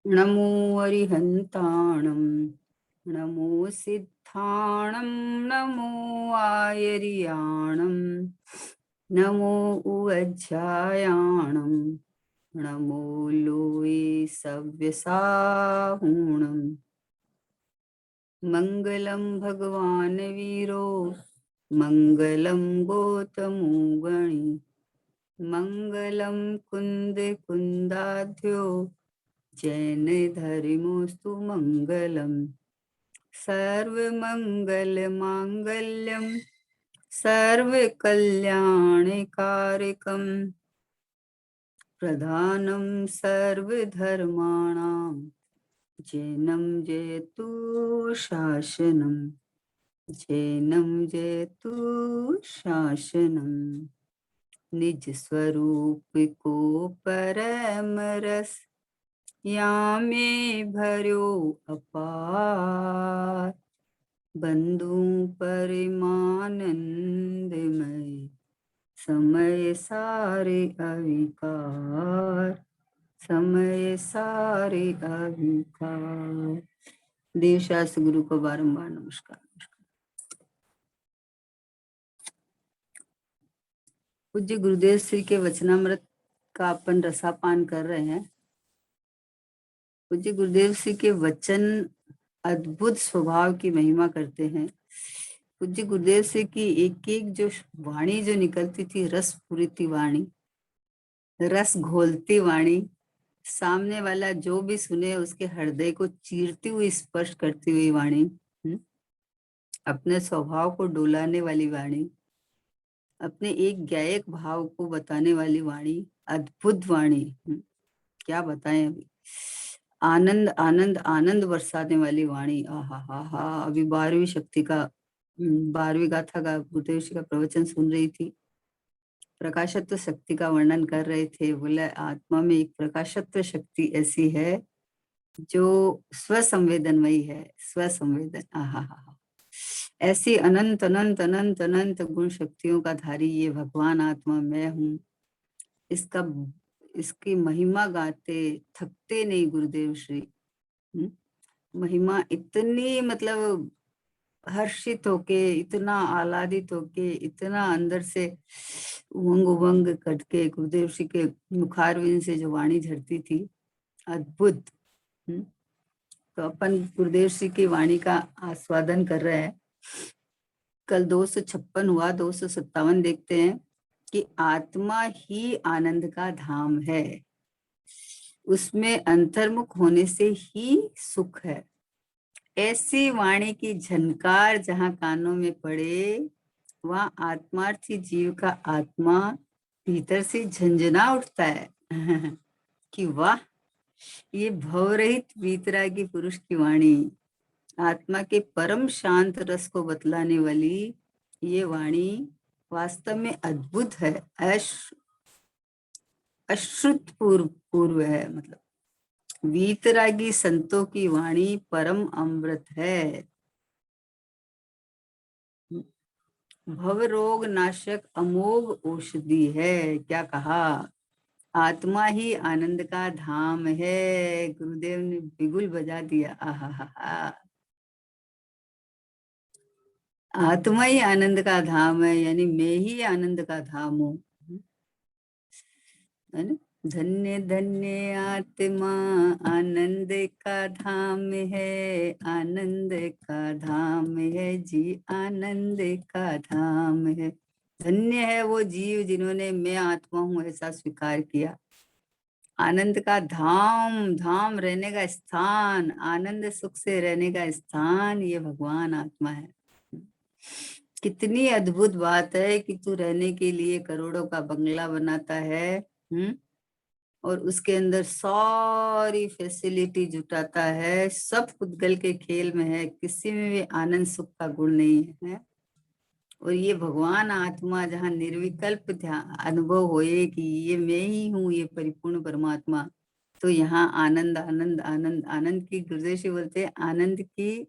नमो अरिहंताणं नमो सिद्धाणं नमो आयर्याणं नमो उवज्झायाणं नमो लोये सव्यसाहूणं मंगलम भगवान वीरो मंगलम गौतमो गणी मंगलम कुंद कुंदाध्यो जैन धर्मोस्तु मंगलम सर्वमंगल मांगल्यम सर्वकल्याणकारकम प्रधानम सर्वधर्माणां जैनं जयतु शासनम जैनं जयतु शासनम निज स्वरूप को परम रस यामे भर्यो अपार बंधु परिमानंदमय समय सारे अविकार समय सारे अविकार। देवशास्त्र गुरु को बारंबार नमस्कार। पूज्य गुरुदेव श्री के वचनामृत का अपन रसापान कर रहे हैं। पूज्य गुरुदेव श्री के वचन अद्भुत स्वभाव की महिमा करते हैं। पूज्य गुरुदेव श्री की एक एक जो वाणी जो निकलती थी, रस पूरी थी वाणी, रस घोलती वाणी, सामने वाला जो भी सुने उसके हृदय को चीरती हुई स्पर्श करती हुई वाणी, अपने स्वभाव को डोलाने वाली वाणी, अपने एक गायक भाव को बताने वाली वाणी, अद्भुत वाणी। क्या बताएं अभी, आनंद आनंद आनंद बरसाने वाली वाणी। आहा हा हा। अभी 12वीं शक्ति का 12वीं गाथा का गुरुदेव जी का प्रवचन सुन रही थी। प्रकाशत्व शक्ति का वर्णन कर रहे थे। बोले आत्मा में एक प्रकाशत्व शक्ति ऐसी है जो स्वसंवेदनमयी है, स्वसंवेदन। आहा हा। ऐसी अनंत अनंत अनंत अनंत गुण शक्तियों का धारी ये भगवान आत्मा मैं हूँ। इसकी महिमा गाते थकते नहीं गुरुदेव श्री। महिमा इतनी, मतलब हर्षित होके, इतना आह्लादित होके, इतना अंदर से उमंग उमंग करके गुरुदेव श्री के मुखारविंद से जो वाणी झरती थी, अद्भुत। तो अपन गुरुदेव श्री की वाणी का आस्वादन कर रहे हैं। कल 256 हुआ, 257 देखते हैं कि आत्मा ही आनंद का धाम है, उसमें अंतर्मुख होने से ही सुख है। ऐसी वाणी की झनकार जहां कानों में पड़े, वहां आत्मार्थी जीव का आत्मा भीतर से झंझना उठता है कि वाह, ये भवरहित वीतरागी पुरुष की वाणी, आत्मा के परम शांत रस को बतलाने वाली ये वाणी वास्तव में अद्भुत है, अश्रुत पूर्व है। मतलब वीतरागी संतों की वाणी परम अमृत है, भव रोग नाशक अमोघ औषधि है। क्या कहा, आत्मा ही आनंद का धाम है। गुरुदेव ने बिगुल बजा दिया। आहा हा। आत्मा ही आनंद का धाम है, यानी मैं ही आनंद का धाम हूँ, है ना। धन्य धन्य आत्मा आनंद का धाम है, आनंद का धाम है जी, आनंद का धाम है। धन्य है वो जीव जिन्होंने मैं आत्मा हूँ ऐसा स्वीकार किया। आनंद का धाम, धाम रहने का स्थान, आनंद सुख से रहने का स्थान, ये भगवान आत्मा है। कितनी अद्भुत बात है कि तू रहने के लिए करोड़ों का बंगला बनाता है, और उसके अंदर सारी फैसिलिटी जुटाता है, सब खुदगल के खेल में है, किसी में भी आनंद सुख का गुण नहीं है। और ये भगवान आत्मा जहाँ निर्विकल्प ध्यान अनुभव होए कि ये मैं ही हूँ, ये परिपूर्ण परमात्मा, तो यहाँ आनंद आनंद आनंद आनंद की, गुरुदेव जी बोलते हैं आनंद की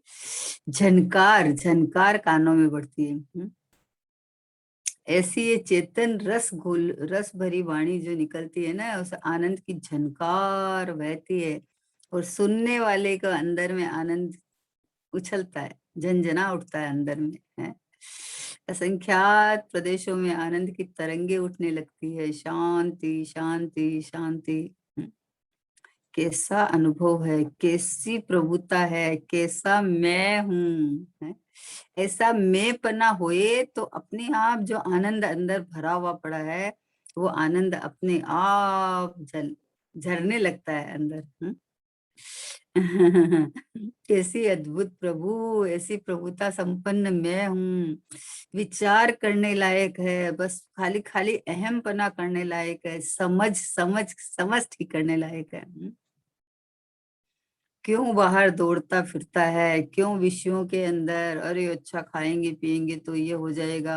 झनकार झनकार कानों में बढ़ती है। ऐसी ये चेतन रस भरी वाणी जो निकलती है ना, उस आनंद की झनकार बहती है। और सुनने वाले को अंदर में आनंद उछलता है, झंझना उठता है अंदर में, है। असंख्यात प्रदेशों में आनंद की तरंगे उठने लगती है, शांति शांति शांति। कैसा अनुभव है, कैसी प्रभुता है, कैसा मैं हूँ, है। ऐसा मैं पना होए तो अपने आप जो आनंद अंदर भरा हुआ पड़ा है, वो आनंद अपने आप झरने लगता है अंदर। कैसी अद्भुत प्रभु, ऐसी प्रभुता संपन्न मैं हूँ। विचार करने लायक है, बस खाली खाली अहम पना करने लायक है, समझ समझ समझ ठीक करने लायक है। क्यों बाहर दौड़ता फिरता है, क्यों विषयों के अंदर, अरे अच्छा खाएंगे पिएंगे तो ये हो जाएगा,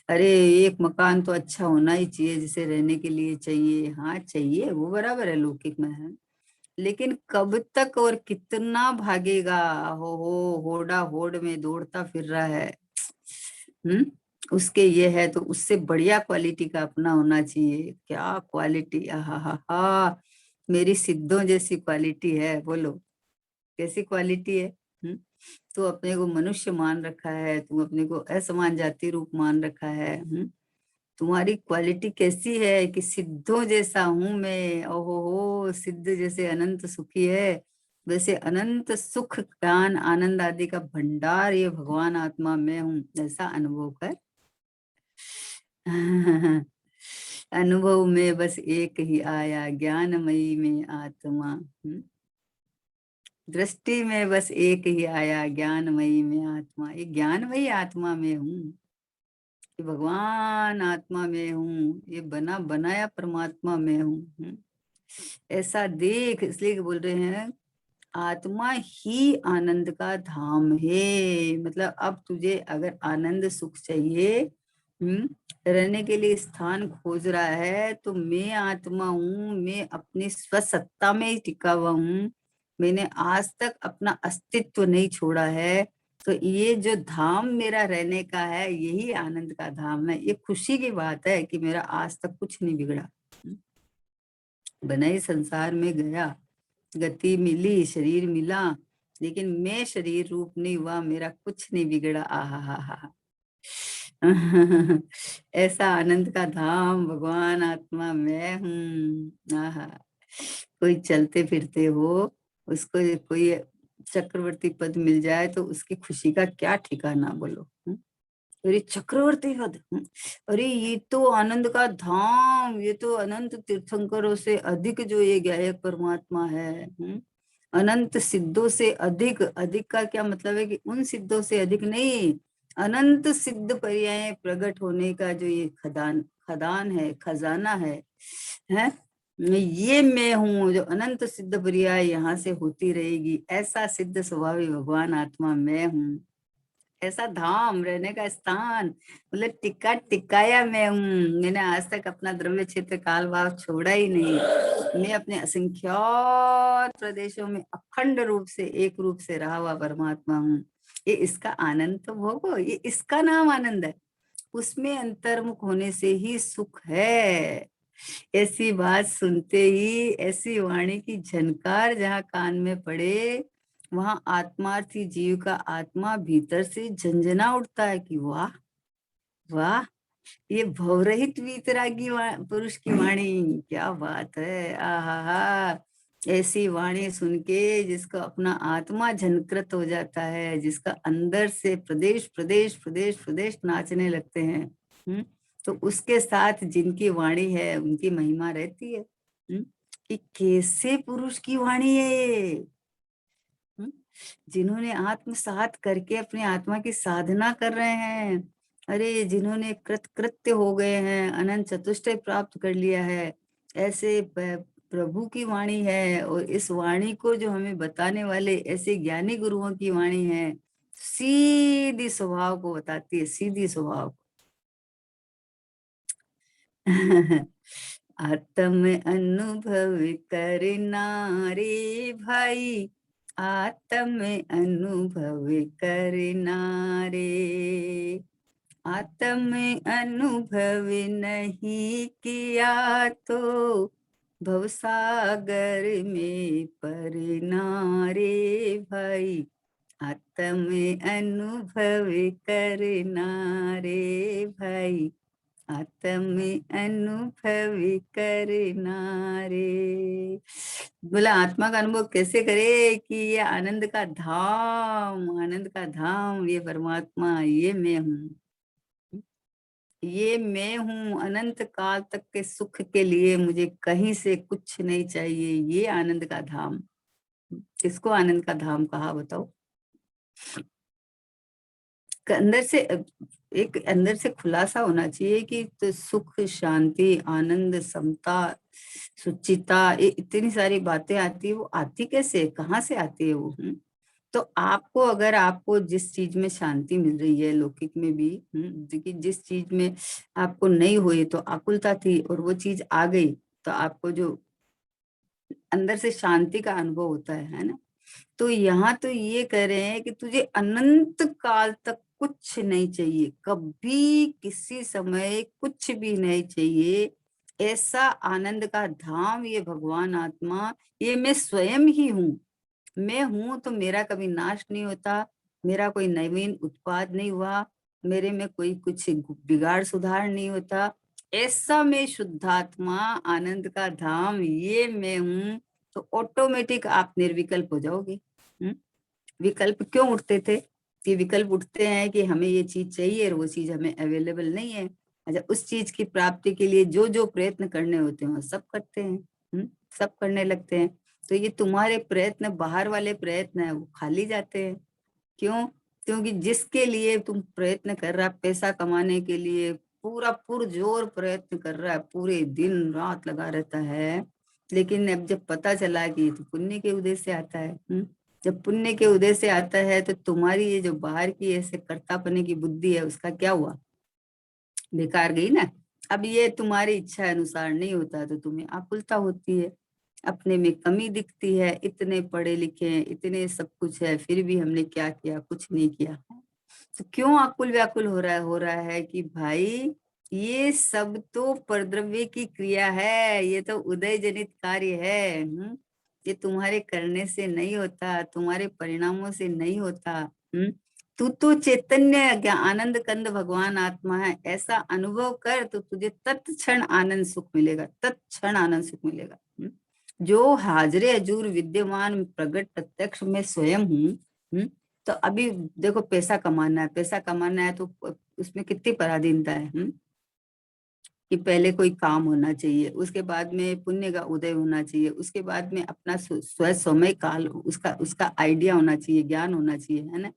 अरे एक मकान तो अच्छा होना ही चाहिए जिसे रहने के लिए चाहिए। हाँ चाहिए, वो बराबर है, लौकिक में है, लेकिन कब तक और कितना भागेगा। हो होड़ा होड़ में दौड़ता फिर रहा है। उसके ये है तो उससे बढ़िया क्वालिटी का अपना होना चाहिए। क्या क्वालिटी, आहा हा हा, मेरी सिद्धों जैसी क्वालिटी है। बोलो कैसी क्वालिटी है। तू अपने को मनुष्य मान रखा है, तू अपने को असमान जाति रूप मान रखा है। तुम्हारी क्वालिटी कैसी है कि सिद्धों जैसा हूं मैं। ओहो हो, सिद्ध जैसे अनंत सुखी है, वैसे अनंत सुख ज्ञान आनंद आदि का भंडार ये भगवान आत्मा मैं हूँ, ऐसा अनुभव कर। अनुभव में बस एक ही आया, ज्ञानमयी में आत्मा। दृष्टि में बस एक ही आया, ज्ञानमयी में आत्मा। ये ज्ञानमयी आत्मा में हूँ, ये भगवान आत्मा में हूँ, ये बना बनाया परमात्मा में हूँ। ऐसा देख, इसलिए बोल रहे हैं आत्मा ही आनंद का धाम है। मतलब अब तुझे अगर आनंद सुख चाहिए, रहने के लिए स्थान खोज रहा है, तो मैं आत्मा हूँ, मैं अपनी स्वसत्ता में ही टिका हुआ हूँ, मैंने आज तक अपना अस्तित्व नहीं छोड़ा है। तो ये जो धाम मेरा रहने का है, यही आनंद का धाम है। ये खुशी की बात है कि मेरा आज तक कुछ नहीं बिगड़ा। बना ही संसार में गया, गति मिली, शरीर मिला, लेकिन मैं शरीर रूप नहीं हुआ, मेरा कुछ नहीं बिगड़ा। आहा हा हा। ऐसा आनंद का धाम भगवान आत्मा मैं हूँ। आहा, कोई चलते फिरते हो, उसको कोई चक्रवर्ती पद मिल जाए तो उसकी खुशी का क्या ठिकाना। बोलो। अरे चक्रवर्ती पद, अरे ये तो आनंद का धाम, ये तो अनंत तीर्थंकरों से अधिक जो ये गायक परमात्मा है। अनंत सिद्धों से अधिक, अधिक का क्या मतलब है कि उन सिद्धों से अधिक नहीं, अनंत सिद्ध पर्याय प्रकट होने का जो ये खदान खदान है, खजाना है। ये मैं हूँ जो अनंत सिद्ध पर्याय यहाँ से होती रहेगी, ऐसा सिद्ध स्वभावी भगवान आत्मा मैं हूँ। ऐसा धाम, रहने का स्थान, मतलब टिक्का टिकाया मैं हूँ। मैंने आज तक अपना द्रव्य क्षेत्र काल भाव छोड़ा ही नहीं। मैं अपने असंख्यात प्रदेशों में अखंड रूप से एक रूप से रहा हुआ परमात्मा हूँ। ये इसका आनंद तो भोगो, ये इसका नाम आनंद है। उसमें अंतर्मुख होने से ही सुख है। ऐसी बात सुनते ही, ऐसी वाणी की झनकार जहाँ कान में पड़े, वहां आत्मार्थी जीव का आत्मा भीतर से झंझना उठता है कि वाह वाह, ये भवरहित वीतरागी पुरुष की वाणी, क्या बात है। आहा, ऐसी वाणी सुन के जिसका अपना आत्मा झनकृत हो जाता है, जिसका अंदर से प्रदेश प्रदेश प्रदेश प्रदेश नाचने लगते हैं। तो उसके साथ जिनकी वाणी है उनकी महिमा रहती है। कि कैसे पुरुष की वाणी है ये, जिन्होंने आत्मसात करके अपनी आत्मा की साधना कर रहे हैं। अरे जिन्होंने कृत्य हो गए हैं, अनंत चतुष्टय प्राप्त कर लिया है, ऐसे प्रभु की वाणी है। और इस वाणी को जो हमें बताने वाले ऐसे ज्ञानी गुरुओं की वाणी है, सीधी स्वभाव को बताती है, सीधी स्वभाव। आत्म अनुभव करना रे भाई, आत्म अनुभव करना रे। आत्म अनुभव नहीं किया तो भवसागर में परना रे भाई, आत्म अनुभव करना रे भाई, आत्म अनुभव करना रे। बोला आत्मा का अनुभव कैसे करे कि ये आनंद का धाम, आनंद का धाम, ये परमात्मा, ये मैं हूँ, ये मैं हूँ। अनंत काल तक के सुख के लिए मुझे कहीं से कुछ नहीं चाहिए। ये आनंद का धाम, किसको आनंद का धाम कहा बताओ? अंदर से एक अंदर से खुलासा होना चाहिए कि तो सुख, शांति, आनंद, समता, सुचिता, इतनी सारी बातें आती है, वो आती कैसे, कहाँ से आती है वो? तो आपको, अगर आपको जिस चीज में शांति मिल रही है लौकिक में भी, देखिए जिस चीज में आपको नहीं हुई तो आकुलता थी और वो चीज आ गई, तो आपको जो अंदर से शांति का अनुभव होता है ना। तो यहाँ तो ये कह रहे हैं कि तुझे अनंत काल तक कुछ नहीं चाहिए, कभी किसी समय कुछ भी नहीं चाहिए। ऐसा आनंद का धाम, ये भगवान आत्मा, ये मैं स्वयं ही हूँ। मैं हूं तो मेरा कभी नाश नहीं होता, मेरा कोई नवीन उत्पाद नहीं हुआ, मेरे में कोई कुछ बिगाड़ सुधार नहीं होता। ऐसा मैं शुद्धात्मा, आनंद का धाम, ये मैं हूं। तो ऑटोमेटिक आप निर्विकल्प हो जाओगे। विकल्प क्यों उठते थे? कि विकल्प उठते हैं कि हमें ये चीज चाहिए और वो चीज हमें अवेलेबल नहीं है। अच्छा, उस चीज की प्राप्ति के लिए जो जो प्रयत्न करने होते हैं वो सब करते हैं, सब करने लगते हैं। तो ये तुम्हारे प्रयत्न, बाहर वाले प्रयत्न है, वो खाली जाते हैं। क्यों? क्योंकि जिसके लिए तुम प्रयत्न कर रहा, पैसा कमाने के लिए पूरा पुरजोर प्रयत्न कर रहा है, पूरे दिन रात लगा रहता है, लेकिन अब जब पता चला कि ये तो पुण्य के उदय से आता है, जब पुण्य के उदय से आता है, तो तुम्हारी ये जो बाहर की ऐसे कर्तापने की बुद्धि है, उसका क्या हुआ? बेकार गई ना। अब ये तुम्हारी इच्छा अनुसार नहीं होता तो तुम्हें आकुलता होती है, अपने में कमी दिखती है। इतने पढ़े लिखे हैं, इतने सब कुछ है, फिर भी हमने क्या किया? कुछ नहीं किया। तो क्यों आकुल व्याकुल हो रहा है कि भाई ये सब तो परद्रव्य की क्रिया है, ये तो उदय जनित कार्य है। ये तुम्हारे करने से नहीं होता, तुम्हारे परिणामों से नहीं होता। तू तो चैतन्य आनंद कंद भगवान आत्मा है, ऐसा अनुभव कर तो तुझे तत्क्षण आनंद सुख मिलेगा, तत्क्षण आनंद सुख मिलेगा। जो हाजरे हजूर विद्यमान प्रगट प्रत्यक्ष में स्वयं हूँ। तो अभी देखो, पैसा कमाना है, पैसा कमाना है, तो उसमें कितनी पराधीनता है। कि पहले कोई काम होना चाहिए, उसके बाद में पुण्य का उदय होना चाहिए, उसके बाद में अपना समय काल, उसका उसका आइडिया होना चाहिए, ज्ञान होना चाहिए, है ना,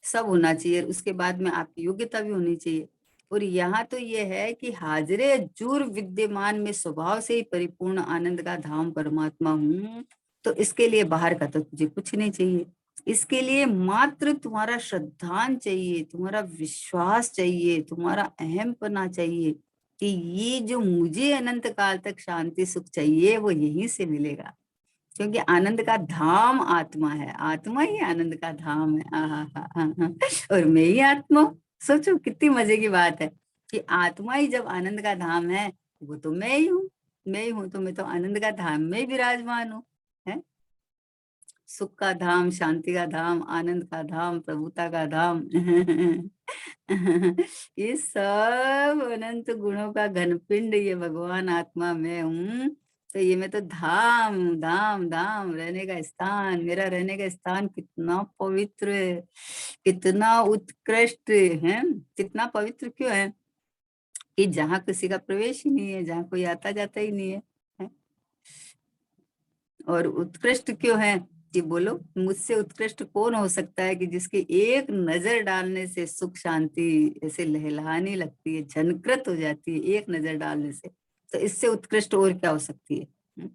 सब होना चाहिए। उसके बाद में आपकी योग्यता भी होनी चाहिए। और यहाँ तो ये है कि हाजरे जूर विद्यमान में स्वभाव से ही परिपूर्ण आनंद का धाम परमात्मा हूँ। तो इसके लिए बाहर का तो तुझे कुछ नहीं चाहिए। इसके लिए मात्र तुम्हारा श्रद्धान चाहिए, तुम्हारा विश्वास चाहिए, तुम्हारा अहमपना चाहिए कि ये जो मुझे अनंत काल तक शांति सुख चाहिए, वो यहीं से मिलेगा। क्योंकि आनंद का धाम आत्मा है, आत्मा ही आनंद का धाम है। और मैं ही आत्मा हूँ। सोचो कितनी मजे की बात है कि आत्मा ही जब आनंद का धाम है, वो तो मैं ही हूँ। मैं ही हूँ तो मैं तो आनंद का धाम में ही विराजमान हूँ। है सुख का धाम, शांति का धाम, आनंद का धाम, प्रभुता का धाम। ये सब अनंत गुणों का घनपिंड, ये भगवान आत्मा में हूँ। तो ये मैं तो धाम धाम धाम, रहने का स्थान, मेरा रहने का स्थान कितना पवित्र है, कितना उत्कृष्ट है। कितना पवित्र क्यों है? कि जहाँ किसी का प्रवेश ही नहीं है, जहाँ कोई आता जाता ही नहीं है। और उत्कृष्ट क्यों है? कि बोलो, मुझसे उत्कृष्ट कौन हो सकता है कि जिसकी एक नजर डालने से सुख शांति ऐसे लहलहाने लगती है, झनकृत हो जाती है एक नजर डालने से। तो इससे उत्कृष्ट और क्या हो सकती है?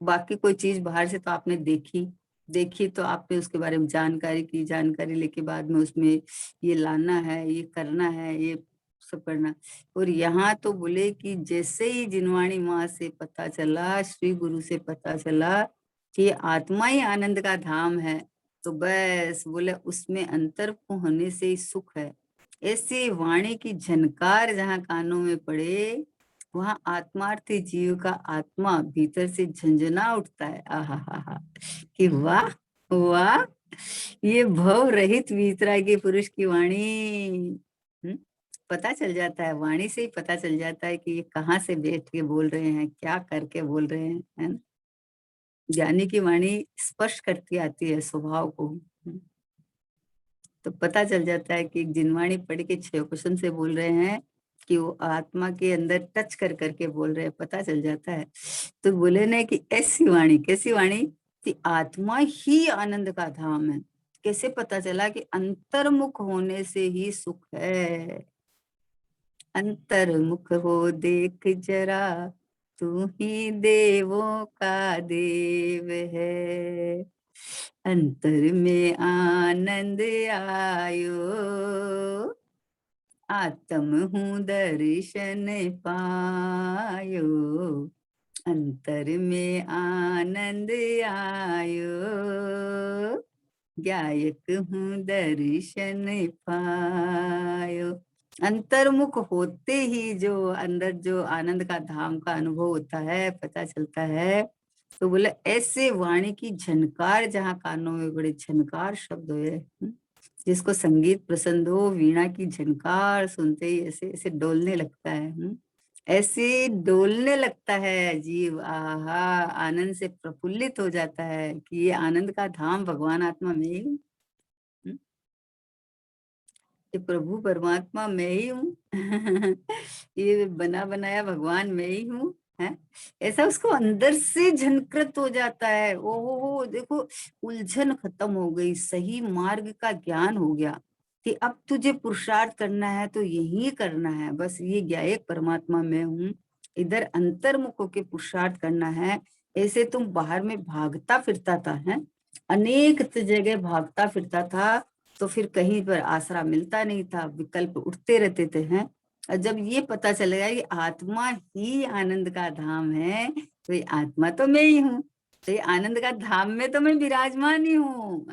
बाकी कोई चीज बाहर से तो आपने देखी, देखी तो आपने उसके बारे में जानकारी की, जानकारी लेके बाद में उसमें ये लाना है, ये करना है, ये सब करना। और यहाँ तो बोले कि जैसे ही जिनवाणी माँ से पता चला, श्री गुरु से पता चला कि आत्मा ही आनंद का धाम है, तो बस बोले उसमें अंतर को होने से ही सुख है। ऐसी वाणी की झनकार जहाँ कानों में पड़े, वहां आत्मार्थी जीव का आत्मा भीतर से झंझना उठता है। आहा हा हा, कि वाह वाह, ये भव रहित वीतरागी पुरुष की वाणी। पता चल जाता है, वाणी से ही पता चल जाता है कि ये कहाँ से बैठ के बोल रहे हैं, क्या करके बोल रहे हैं, है ना। ज्ञानी की वाणी स्पष्ट करती आती है स्वभाव को। तो पता चल जाता है कि जिनवाणी पढ़ के 6 क्वेश्चन से बोल रहे हैं कि वो आत्मा के अंदर टच कर करके बोल रहे हैं, पता चल जाता है। तो बोले ना कि ऐसी वाणी, कैसी वाणी कि आत्मा ही आनंद का धाम है। कैसे पता चला कि अंतर्मुख होने से ही सुख है। अंतर्मुख हो देख जरा, तू ही देवों का देव है। अंतर में आनंद आयो, आत्म हूँ दर्शन पायो। अंतर में आनंद आयो, गायक हूँ दर्शन पायो। अंतर्मुख होते ही जो अंदर जो आनंद का धाम का अनुभव होता है, पता चलता है। तो बोले ऐसे वाणी की झनकार जहाँ कानों में बड़े झनकार शब्द हुए, जिसको संगीत पसंद हो, वीणा की झनकार सुनते ही ऐसे ऐसे डोलने लगता है। ऐसे डोलने लगता है जीव, आहा, आनंद से प्रफुल्लित हो जाता है कि ये आनंद का धाम भगवान आत्मा में ही हूँ। ये प्रभु परमात्मा मैं ही हूँ। ये बना बनाया भगवान मैं ही हूँ, है। ऐसा उसको अंदर से झनकृत हो जाता है। ओ देखो, उलझन खत्म हो गई, सही मार्ग का ज्ञान हो गया कि अब तुझे पुरुषार्थ करना है तो यही करना है, बस ये ज्ञायक परमात्मा मैं हूँ, इधर अंतर्मुख होके पुरुषार्थ करना है। ऐसे तुम बाहर में भागता फिरता था, है, अनेक जगह भागता फिरता था, तो फिर कहीं पर आसरा मिलता नहीं था, विकल्प उठते रहते थे, हैं। और जब ये पता चलेगा कि आत्मा ही आनंद का धाम है, तो ये आत्मा तो मैं ही हूँ, तो ये आनंद का धाम में तो मैं विराजमान ही हूँ।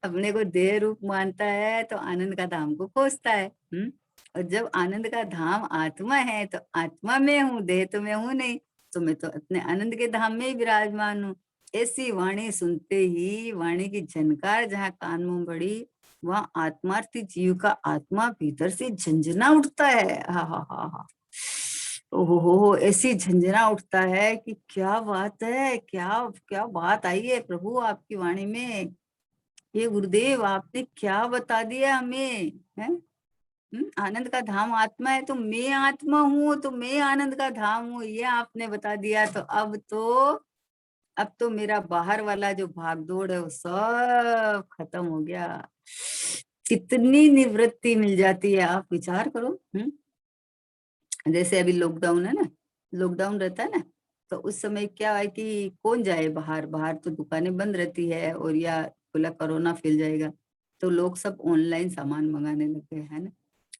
अपने को देह रूप मानता है तो आनंद का धाम को खोजता है। और जब आनंद का धाम आत्मा है तो आत्मा में हूँ, देह तो मैं हूँ नहीं, तो मैं तो अपने आनंद के धाम में ही विराजमान हूँ। ऐसी वाणी सुनते ही वाणी की झनकार जहाँ कान में पड़ी, वहाँ आत्मार्थी जीव का आत्मा भीतर से झंझना उठता है। हा हा हा हा, ओहो, ऐसी झंझना उठता है कि क्या बात है, क्या क्या बात आई है प्रभु आपकी वाणी में। ये गुरुदेव आपने क्या बता दिया हमें, है। आनंद का धाम आत्मा है, तो मैं आत्मा हूँ, तो मैं आनंद का धाम हूँ, ये आपने बता दिया। तो अब तो मेरा बाहर वाला जो भाग दौड़ है वो सब खत्म हो गया। कितनी निवृत्ति मिल जाती है, आप विचार करो। जैसे अभी लॉकडाउन है ना, लॉकडाउन रहता है ना, तो उस समय क्या है कि कौन जाए बाहर, बाहर तो दुकानें बंद रहती है, और या बोला कोरोना फैल जाएगा, तो लोग सब ऑनलाइन सामान मंगाने लग गए, है ना।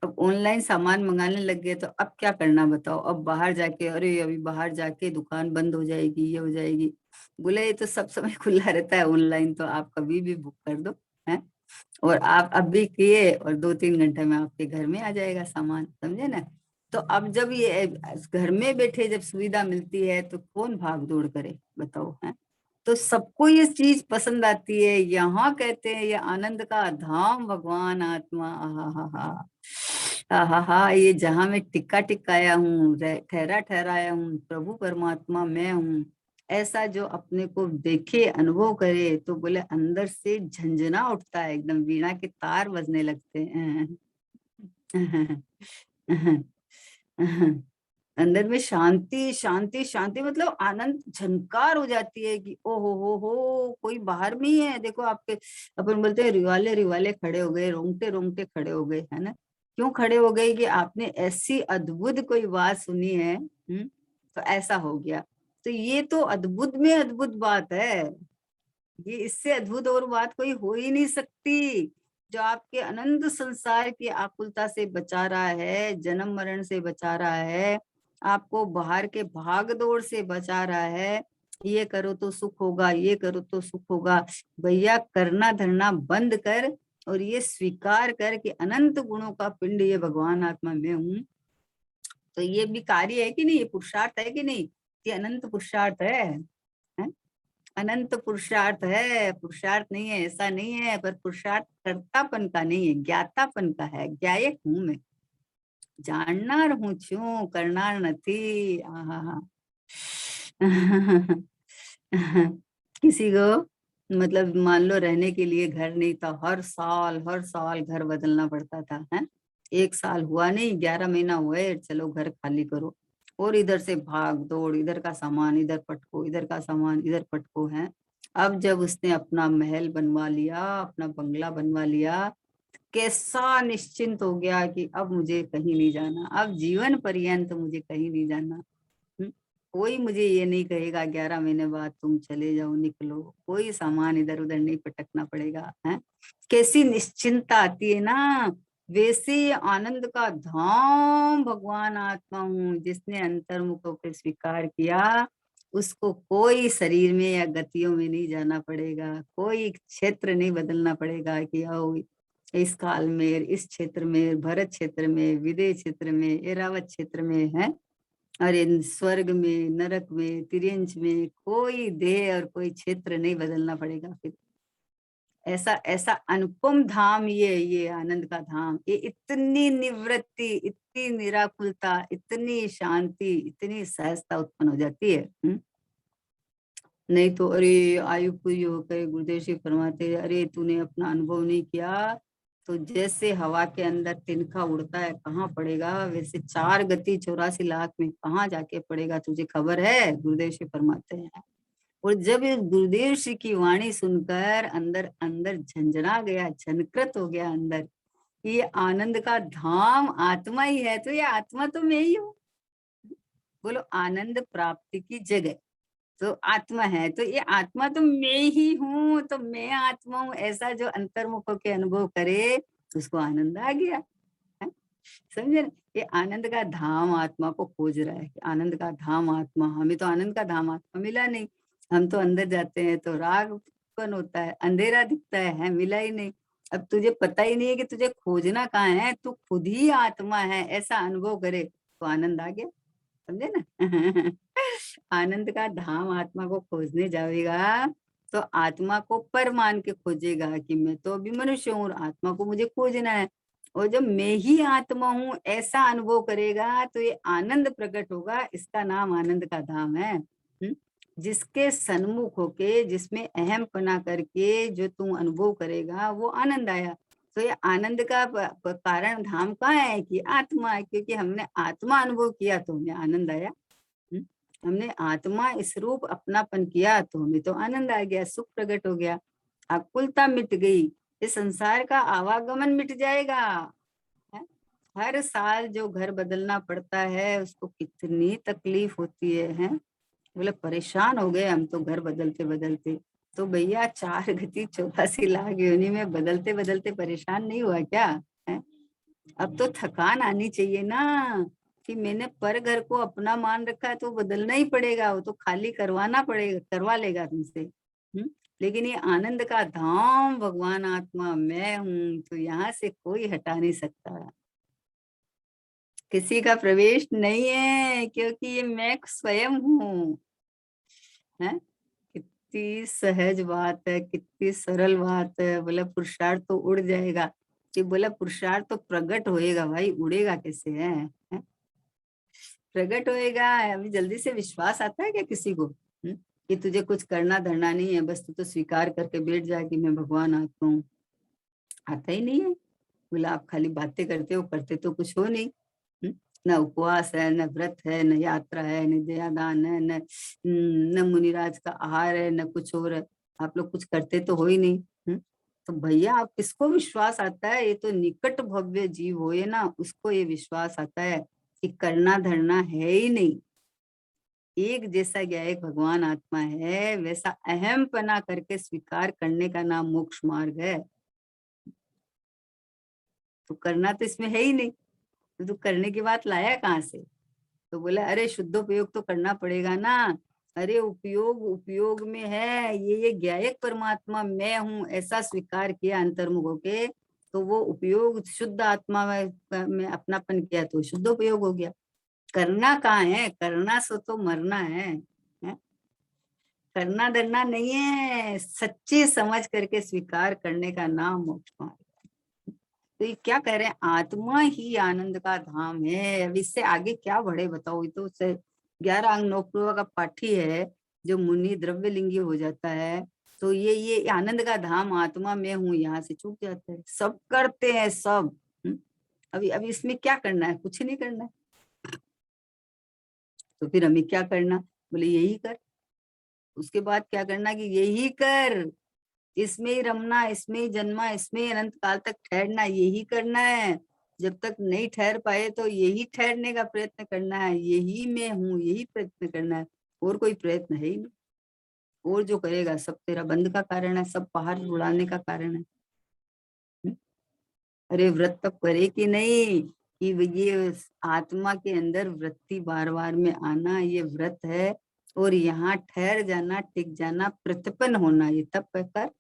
अब ऑनलाइन सामान मंगाने लग गए तो अब क्या करना बताओ। अब बाहर जाके, अरे अभी बाहर जाके दुकान बंद हो जाएगी, ये हो जाएगी। बोले ये तो सब समय खुला रहता है ऑनलाइन, तो आप कभी भी बुक कर दो, है। और आप अब भी किए और 2-3 घंटे में आपके घर में आ जाएगा सामान, समझे ना। तो अब जब ये घर में बैठे जब सुविधा मिलती है तो कौन भाग दौड़ करे बताओ, है। तो सबको ये चीज पसंद आती है। यहाँ कहते हैं ये आनंद का धाम भगवान आत्मा, आहा, ये जहां मैं टिक्का टिकाया हूँ, ठहरा ठहराया हूँ, प्रभु परमात्मा मैं हूँ, ऐसा जो अपने को देखे, अनुभव करे, तो बोले अंदर से झंझना उठता है, एकदम वीणा के तार बजने लगते हैं। अंदर में शांति शांति शांति, मतलब आनंद झनकार हो जाती है कि ओ हो, कोई बाहर में ही है। देखो आपके, अपन बोलते हैं रिवाले रिवाले खड़े हो गए, रोंगटे रोंगटे खड़े हो गए, है ना। क्यों खड़े हो गए कि आपने ऐसी अद्भुत कोई बात सुनी है, तो ऐसा हो गया। तो ये तो अद्भुत में अद्भुत बात है। ये इससे अद्भुत और बात कोई हो ही नहीं सकती, जो आपके अनंत संसार की आकुलता से बचा रहा है, जन्म मरण से बचा रहा है, आपको बाहर के भाग दौड़ से बचा रहा है। ये करो तो सुख होगा, ये करो तो सुख होगा। भैया करना धरना बंद कर, और ये स्वीकार कर कि अनंत गुणों का पिंड ये भगवान आत्मा में हूँ। तो ये भी कार्य है कि नहीं, ये पुरुषार्थ है कि नहीं, ये अनंत पुरुषार्थ है? अनंत पुरुषार्थ है, पुरुषार्थ नहीं है ऐसा नहीं है, पर पुरुषार्थ कर्तापन का नहीं है, ज्ञातापन का है। ज्ञायक हूं मैं, जाननार हूँ छू, करनार नथी। आहा किसी को मतलब मान लो रहने के लिए घर नहीं था, हर साल घर बदलना पड़ता था, है? 1 साल हुआ नहीं, 11 महीना हुए, चलो घर खाली करो। और इधर से भाग दौड़, इधर का सामान इधर पटको, इधर का सामान इधर पटको, है? अब जब उसने अपना महल बनवा लिया, अपना बंगला बनवा लिया, कैसा निश्चिंत हो गया कि अब मुझे कहीं नहीं जाना, अब जीवन पर्यंत मुझे कहीं नहीं जाना। कोई मुझे ये नहीं कहेगा 11 महीने बाद तुम चले जाओ, निकलो, कोई सामान इधर उधर नहीं पटकना पड़ेगा, है? कैसी निश्चिंतता आती है ना। वैसे आनंद का धाम भगवान आत्मा हूँ, जिसने अंतर्मुख होकर स्वीकार किया, उसको कोई शरीर में या गतियों में नहीं जाना पड़ेगा, कोई क्षेत्र नहीं बदलना पड़ेगा कि आओ इस काल में, इस क्षेत्र में, भरत क्षेत्र में, विदेह क्षेत्र में, एरावत क्षेत्र में, है? अरे स्वर्ग में, नरक में, तिर्यंच में, कोई देह और कोई क्षेत्र नहीं बदलना पड़ेगा फिर। ऐसा ऐसा अनुपम धाम ये आनंद का धाम, ये इतनी निवृत्ति, इतनी निराकुलता, इतनी शांति, इतनी सहजता उत्पन्न हो जाती है। नहीं तो अरे आयु पूरी होकर गुरुदेव जी फरमाते, अरे तूने अपना अनुभव नहीं किया, तो जैसे हवा के अंदर तिनका उड़ता है कहाँ पड़ेगा, वैसे 4 गति 84 लाख में कहाँ जाके पड़ेगा, तुझे खबर है? गुरुदेव जी फरमाते हैं। और जब इस गुरुदेव जी की वाणी सुनकर अंदर अंदर झंझना गया, झनकृत हो गया अंदर, ये आनंद का धाम आत्मा ही है, तो ये आत्मा तो मैं ही हूँ। बोलो, आनंद प्राप्ति की जगह तो आत्मा है, तो ये आत्मा तो मैं ही हूँ, तो मैं आत्मा हूँ, ऐसा जो अंतर्मुख के अनुभव करे उसको आनंद आ गया, है? समझे ना? ये आनंद का धाम आत्मा को खोज रहा है, आनंद का धाम आत्मा। हमें तो आनंद का धाम आत्मा मिला नहीं, हम तो अंदर जाते हैं तो राग उत्पन्न होता है, अंधेरा दिखता है, मिला ही नहीं। अब तुझे पता ही नहीं है कि तुझे खोजना कहाँ है, तू खुद ही आत्मा है, ऐसा अनुभव करे तो आनंद आ गया। समझे ना? आनंद का धाम आत्मा को खोजने जाएगा तो आत्मा को पर मान के खोजेगा कि मैं तो अभी मनुष्य हूँ और आत्मा को मुझे खोजना है। और जब मैं ही आत्मा हूँ ऐसा अनुभव करेगा तो ये आनंद प्रकट होगा, इसका नाम आनंद का धाम है। जिसके सन्मुख होके, जिसमें अहम पना करके जो तू अनुभव करेगा वो आनंद आया। तो ये आनंद का कारण धाम कहाँ है कि आत्मा है, क्योंकि हमने आत्मा अनुभव किया तो हमें आनंद आया। हमने आत्मा इस रूप अपनापन किया तो हमें तो आनंद आ गया, सुख प्रकट हो गया, आकुलता मिट गई, इस संसार का आवागमन मिट जाएगा, है? हर साल जो घर बदलना पड़ता है उसको कितनी तकलीफ होती है? बोले परेशान हो गए हम तो घर बदलते बदलते। तो भैया 4 गति 84 लाख योनि में बदलते बदलते परेशान नहीं हुआ क्या, है? अब तो थकान आनी चाहिए ना कि मैंने पर घर को अपना मान रखा है तो बदलना ही पड़ेगा, वो तो खाली करवाना पड़ेगा, करवा लेगा तुमसे। लेकिन ये आनंद का धाम भगवान आत्मा मैं हूँ, तो यहाँ से कोई हटा नहीं सकता, किसी का प्रवेश नहीं है, क्योंकि ये मैं स्वयं हूँ, है? कितनी सहज बात है, कितनी सरल बात है। बोला पुरुषार्थ तो उड़ जाएगा, कि बोला पुरुषार्थ तो प्रकट होएगा भाई, उड़ेगा कैसे है? प्रकट होएगा। अभी जल्दी से विश्वास आता है क्या किसी को? कि तुझे कुछ करना धरना नहीं है, बस तू तो स्वीकार करके बैठ जा कि मैं भगवान आत्मा हूँ। आता ही नहीं है। बोला आप खाली बातें करते हो, करते तो कुछ हो नहीं। न उपवास है, न व्रत है, न यात्रा है, न दयादान है, न मुनिराज का आहार है, न कुछ और है। आप लोग कुछ करते तो हो ही नहीं। तो भैया आप किसको विश्वास आता है? ये तो निकट भव्य जीव हो ये ना, उसको ये विश्वास आता है कि करना धरना है ही नहीं। एक जैसा ज्ञायक भगवान आत्मा है, वैसा अहम पना करके स्वीकार करने का नाम मोक्ष मार्ग है। तो करना तो इसमें है ही नहीं, तो करने की बात लाया कहाँ से? तो बोला अरे शुद्धोपयोग तो करना पड़ेगा ना। अरे उपयोग उपयोग में है, ये ज्ञायक परमात्मा मैं हूँ ऐसा स्वीकार किया अंतर्मुख होके, तो वो उपयोग शुद्ध आत्मा में अपनापन किया तो शुद्धोपयोग हो गया। करना कहाँ है, करना सो तो मरना है? करना डरना नहीं है, सच्ची समझ करके स्वीकार करने का नाम मोक्ष मार्ग। तो ये क्या कह रहे हैं, आत्मा ही आनंद का धाम है। अब इससे आगे क्या बढ़े बताओ, ये तो 11 अंग नौपूर्व का पाठ ही है। जो मुनि द्रव्यलिंगी हो जाता है तो ये आनंद का धाम आत्मा में हूँ, यहाँ से चूक जाता है। सब करते हैं सब। अभी अभी इसमें क्या करना है, कुछ नहीं करना है। तो फिर हमें क्या करना, बोले यही कर। उसके बाद क्या करना कि यही कर, इसमें ही रमना, इसमें ही जन्मा, इसमें ही अनंत काल तक ठहरना, यही करना है। जब तक नहीं ठहर पाए तो यही ठहरने का प्रयत्न करना है, यही मैं हूँ, यही प्रयत्न करना है। और कोई प्रयत्न है ही नहीं। और जो करेगा सब तेरा बंद का कारण है, सब बाहर उड़ाने का कारण है। अरे व्रत तब करे कि नहीं, कि ये आत्मा के अंदर वृत्ति बार बार में आना ये व्रत है। और यहाँ ठहर जाना, टिक जाना, प्रतिपन्न होना, ये तब कर।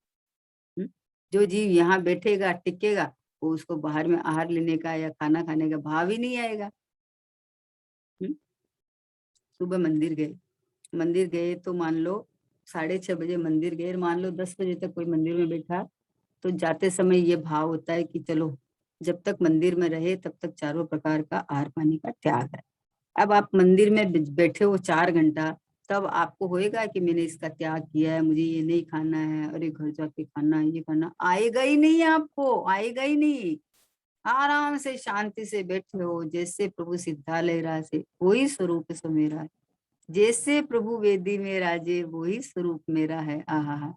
जो जीव यहाँ बैठेगा टिकेगा, वो उसको बाहर में आहार लेने का या खाना खाने का भाव ही नहीं आएगा। सुबह मंदिर गए तो मान लो 6:30 बजे मंदिर गए, मान लो 10 बजे तक कोई मंदिर में बैठा, तो जाते समय ये भाव होता है कि चलो जब तक मंदिर में रहे तब तक चारों प्रकार का आहार पानी का त्याग है। अब आप मंदिर में बैठे हो 4 घंटा, तब आपको होएगा कि मैंने इसका त्याग किया है, मुझे ये नहीं खाना है, अरे घर जाके खाना है, ये खाना आएगा ही नहीं, आपको आएगा ही नहीं। आराम से शांति से बैठे हो, जैसे प्रभु सिद्धालय राजे वही स्वरूप सो मेरा है, जैसे प्रभु वेदी में राजे वही स्वरूप मेरा है। आहा,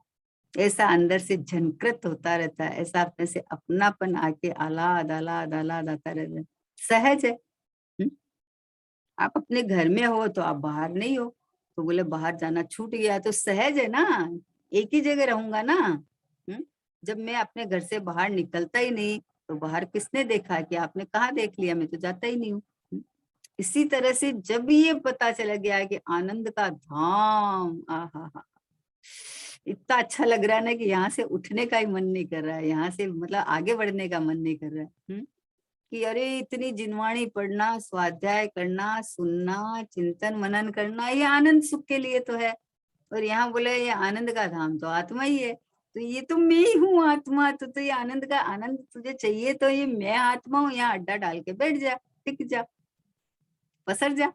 ऐसा अंदर से झनकृत होता रहता है, ऐसा अपने से अपनापन आके आलाद आलाद आलाद आता रहता है। सहज है। आप अपने घर में हो तो आप बाहर नहीं हो, तो बोले बाहर जाना छूट गया, तो सहज है ना, एक ही जगह रहूंगा ना। जब मैं अपने घर से बाहर निकलता ही नहीं, तो बाहर किसने देखा कि आपने कहाँ देख लिया, मैं तो जाता ही नहीं हूँ। इसी तरह से जब ये पता चला गया कि आनंद का धाम, आहा हा, इतना अच्छा लग रहा है ना कि यहाँ से उठने का ही मन नहीं कर रहा है, यहाँ से मतलब आगे बढ़ने का मन नहीं कर रहा है। कि अरे इतनी जिनवाणी पढ़ना, स्वाध्याय करना, सुनना, चिंतन मनन करना, ये आनंद सुख के लिए तो है। और यहाँ बोले ये आनंद का धाम तो आत्मा ही है, तो ये तो मैं ही हूँ आत्मा। तो ये आनंद का आनंद तुझे चाहिए तो ये मैं आत्मा हूँ, यहाँ अड्डा डाल के बैठ जा, टिक जा, पसर जा।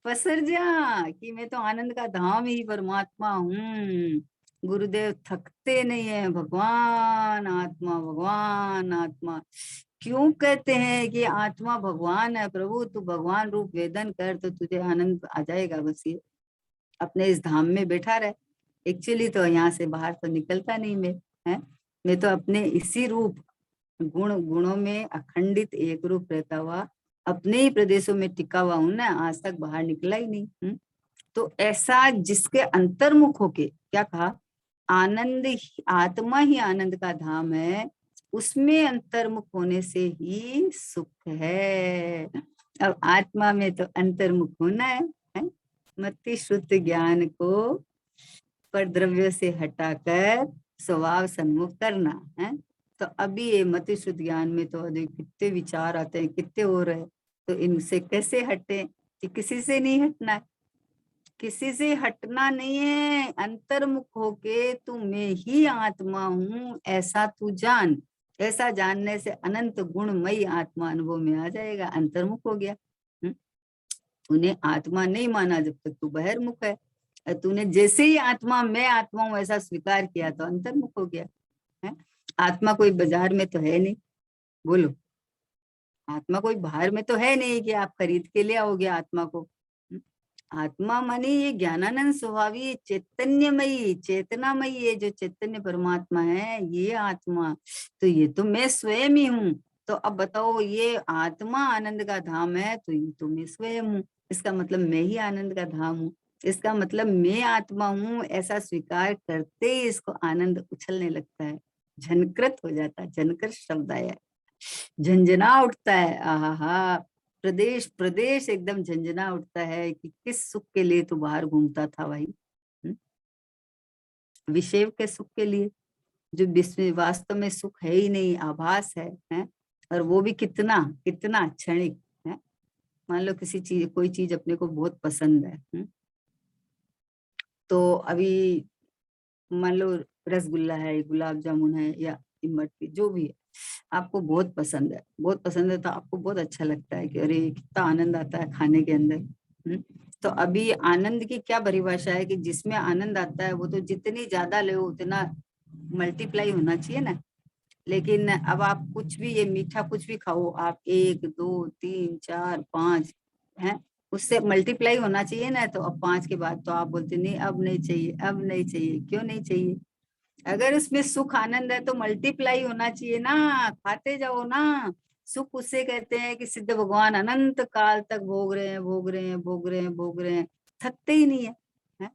पसर जा कि मैं तो आनंद का धाम ही परमात्मा हूँ। गुरुदेव थकते नहीं है, भगवान आत्मा, भगवान आत्मा। क्यों कहते हैं कि आत्मा भगवान है, प्रभु तू भगवान रूप वेदन कर तो तुझे आनंद आ जाएगा। बस ये अपने इस धाम में बैठा रहे। एक्चुअली तो यहाँ से बाहर तो निकलता नहीं मैं, है मैं तो अपने इसी रूप गुणों में अखंडित एक रूप रहता हुआ अपने ही प्रदेशों में टिका हुआ हूं ना, आज तक बाहर निकला ही नहीं। तो ऐसा जिसके अंतर्मुख होके क्या कहा, आनंद आत्मा ही आनंद का धाम है, उसमें अंतर्मुख होने से ही सुख है। अब आत्मा में तो अंतर्मुख होना है? मति शुद्ध ज्ञान को पर द्रव्य से हटाकर स्वभाव सन्मुख करना है। तो अभी ये मति शुद्ध ज्ञान में तो कितने विचार आते हैं, कितने हो रहे, तो इनसे कैसे हटे, कि किसी से नहीं हटना है, किसी से हटना नहीं है। अंतर्मुख होके तू मैं ही आत्मा हूँ ऐसा तू जान। ऐसा जानने से अनंत गुणमयी आत्मा अनुभव में आ जाएगा, अंतर्मुख हो गया। तूने आत्मा नहीं माना जब तक तू बहिर्मुख है, तूने जैसे ही आत्मा मैं आत्मा हूँ ऐसा स्वीकार किया तो अंतर्मुख हो गया है। आत्मा कोई बाजार में तो है नहीं, बोलो, आत्मा कोई बाहर में तो है नहीं कि आप खरीद के ले आओगे आत्मा को। आत्मा माने ये ज्ञानानंद स्वभावी चैतन्यमयी चेतनामयी, ये जो चैतन्य परमात्मा है ये आत्मा, तो ये तो मैं स्वयं ही हूँ। तो अब बताओ, ये आत्मा आनंद का धाम है तो ये तो मैं स्वयं हूँ, इसका मतलब मैं ही आनंद का धाम हूँ, इसका मतलब मैं आत्मा हूँ, ऐसा स्वीकार करते ही इसको आनंद उछलने लगता है, झनकृत हो जाता है। झनकृत शब्द आया, झंझना उठता है। आहा, प्रदेश प्रदेश एकदम झंझना उठता है कि किस सुख के लिए तू बाहर घूमता था भाई। विषय के सुख के लिए, जो विश्व वास्तव में सुख है ही नहीं, आभास है? और वो भी कितना कितना क्षणिक है। मान लो किसी चीज, कोई चीज अपने को बहुत पसंद है, तो अभी मान लो रसगुल्ला है, गुलाब जामुन है, या इमरती, जो भी है, आपको बहुत पसंद है, बहुत पसंद है, तो आपको बहुत अच्छा लगता है कि अरे कितना आनंद आता है खाने के अंदर। तो अभी आनंद की क्या परिभाषा है कि जिसमें आनंद आता है वो तो जितनी ज्यादा लो उतना मल्टीप्लाई होना चाहिए ना। लेकिन अब आप कुछ भी, ये मीठा कुछ भी खाओ आप, 1 2 3 4 5 है, उससे मल्टीप्लाई होना चाहिए ना। तो अब 5 के बाद तो आप बोलते नहीं अब नहीं चाहिए, अब नहीं चाहिए। क्यों नहीं चाहिए? अगर उसमें सुख आनंद है तो मल्टीप्लाई होना चाहिए ना, खाते जाओ ना। सुख उससे कहते हैं कि सिद्ध भगवान अनंत काल तक भोग रहे हैं, भोग रहे हैं, भोग रहे हैं, भोग रहे हैं, थकते ही नहीं है?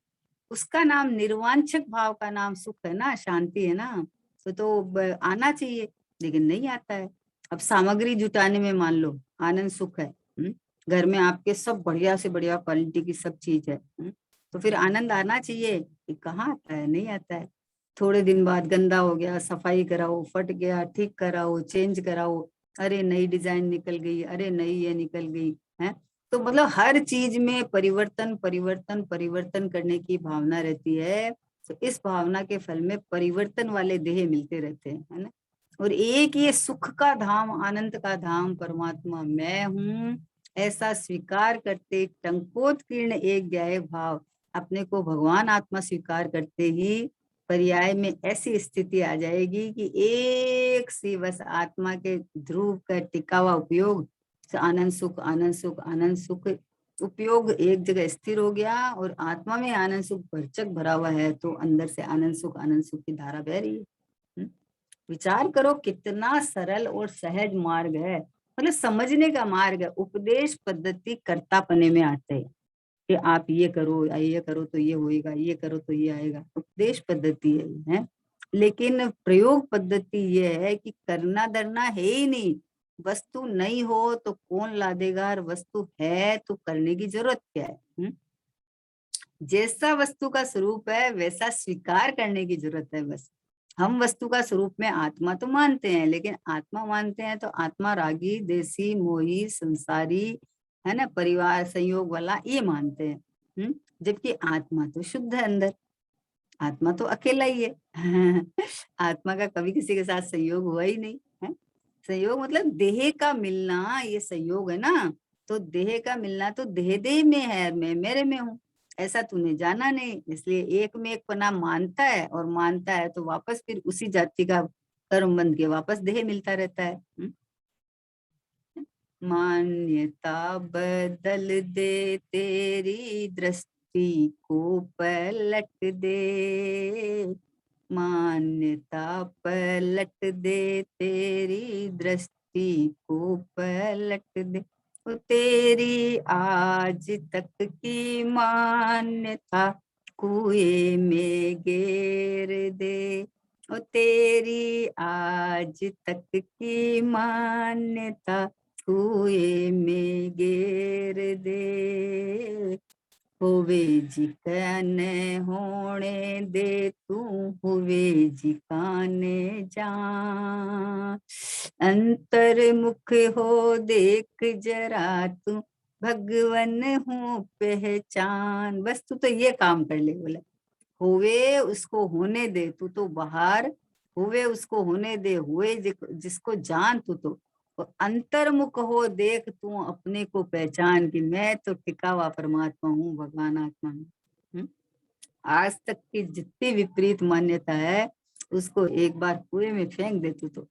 उसका नाम निर्वांछक भाव का नाम सुख है ना, शांति है ना। आना चाहिए, लेकिन नहीं आता है। अब सामग्री जुटाने में मान लो आनंद सुख है, घर में आपके सब बढ़िया से बढ़िया क्वालिटी की सब चीज है, तो फिर आनंद आना चाहिए कि कहाँ आता है? नहीं आता है। थोड़े दिन बाद गंदा हो गया, सफाई कराओ, फट गया, ठीक कराओ, चेंज कराओ, अरे नई डिजाइन निकल गई, अरे नई ये निकल गई है। तो मतलब हर चीज में परिवर्तन परिवर्तन परिवर्तन करने की भावना रहती है। तो इस भावना के फल में परिवर्तन वाले देह मिलते रहते हैं, है ना। और एक ये सुख का धाम, आनंद का धाम परमात्मा मैं हूँ, ऐसा स्वीकार करते टंकोत्कीर्ण एक ज्ञेय भाव, अपने को भगवान आत्मा स्वीकार करते ही पर्याय में ऐसी स्थिति आ जाएगी कि एक सी बस आत्मा के ध्रुव का टिका हुआ उपयोग, आनंद सुख, आनंद सुख, आनंद सुख, उपयोग एक जगह स्थिर हो गया और आत्मा में आनंद सुख भरचक भरा हुआ है, तो अंदर से आनंद सुख की धारा बह रही है। विचार करो कितना सरल और सहज मार्ग है, मतलब समझने का मार्ग है। उपदेश पद्धति कर्तापने में आते हैं कि आप ये करो तो ये होएगा, ये करो तो ये आएगा, उपदेश पद्धति है। लेकिन प्रयोग पद्धति ये है कि करना धरना है ही नहीं। वस्तु नहीं हो तो कौन ला देगा, और वस्तु है तो करने की जरूरत क्या है? जैसा वस्तु का स्वरूप है वैसा स्वीकार करने की जरूरत है बस। हम वस्तु का स्वरूप में आत्मा तो मानते हैं, लेकिन आत्मा मानते हैं तो आत्मा रागी, देसी, मोही, संसारी, है ना, परिवार संयोग वाला, ये मानते हैं। जबकि आत्मा तो शुद्ध है अंदर, आत्मा तो अकेला ही है। आत्मा का कभी किसी के साथ संयोग हुआ ही नहीं है। संयोग मतलब देह का मिलना, ये संयोग है ना। तो देह का मिलना तो देह देह में है, मैं मेरे में हूँ, ऐसा तूने जाना नहीं। इसलिए एक में एक पना मानता है, और मानता है तो वापस फिर उसी जाति का कर्म बंध के वापस देह मिलता रहता है। मान्यता बदल दे, तेरी दृष्टि को पलट दे, मान्यता पलट दे, तेरी दृष्टि को पलट दे। वो तेरी आज तक की मान्यता कुएं में गिर दे, ओ तेरी आज तक की मान्यता कुएं में गिर दे। हुए जी कन होने दे तू, हुए जी काने जा, अंतर्मुख हो देख जरा तू, भगवन हूँ पहचान। बस तू तो ये काम कर ले, बोला हुए उसको होने दे, तू तो बाहर, हुए उसको होने दे, हुए जिसको जान तू तो, अंतर्मुख हो देख तू अपने को पहचान कि मैं तो टिका हुआ परमात्मा हूँ, भगवान आत्मा हूँ। आज तक की जितनी विपरीत मान्यता है उसको एक बार कुएं में फेंक दे तू तो।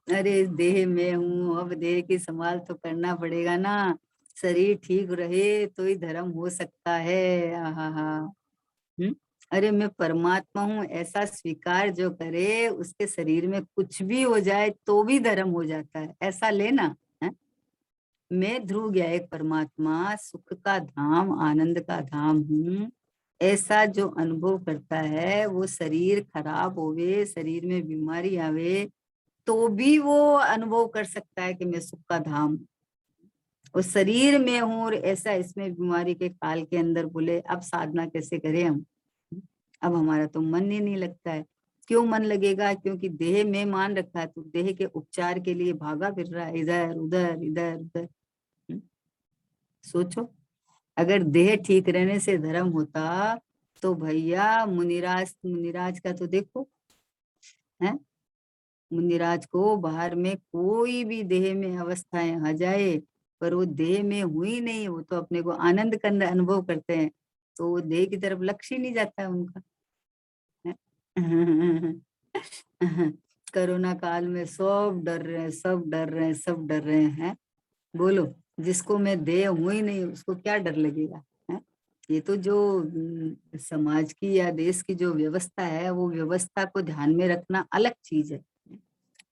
अरे देह में हूँ, अब देह की संभाल तो करना पड़ेगा ना, शरीर ठीक रहे तो ही धर्म हो सकता है। आहा, अरे मैं परमात्मा हूँ ऐसा स्वीकार जो करे, उसके शरीर में कुछ भी हो जाए तो भी धर्म हो जाता है, ऐसा लेना है। मैं ध्रुव गया एक परमात्मा, सुख का धाम, आनंद का धाम हूँ, ऐसा जो अनुभव करता है, वो शरीर खराब होवे, शरीर में बीमारी आवे, तो भी वो अनुभव कर सकता है कि मैं सुख का धाम हूँ। और शरीर में हूँ और ऐसा इसमें बीमारी के काल के अंदर बोले अब साधना कैसे करें हम, अब हमारा तो मन ही नहीं लगता है। क्यों मन लगेगा? क्योंकि देह में मान रखा है, तो देह के उपचार के लिए भागा फिर रहा है इधर उधर इधर उधर। सोचो, अगर देह ठीक रहने से धर्म होता तो भैया मुनिराज मुनिराज का तो देखो है, मुनिराज को बाहर में कोई भी देह में अवस्थाएं आ जाए, पर वो देह में हुई नहीं, वो तो अपने को आनंद का अनुभव करते हैं, तो वो देह की तरफ लक्ष्य ही नहीं जाता है उनका है? कोरोना काल में सब डर रहे हैं, सब डर रहे हैं, सब डर रहे हैं। बोलो, जिसको मैं देह हूं ही नहीं उसको क्या डर लगेगा है? ये तो जो समाज की या देश की जो व्यवस्था है, वो व्यवस्था को ध्यान में रखना अलग चीज है।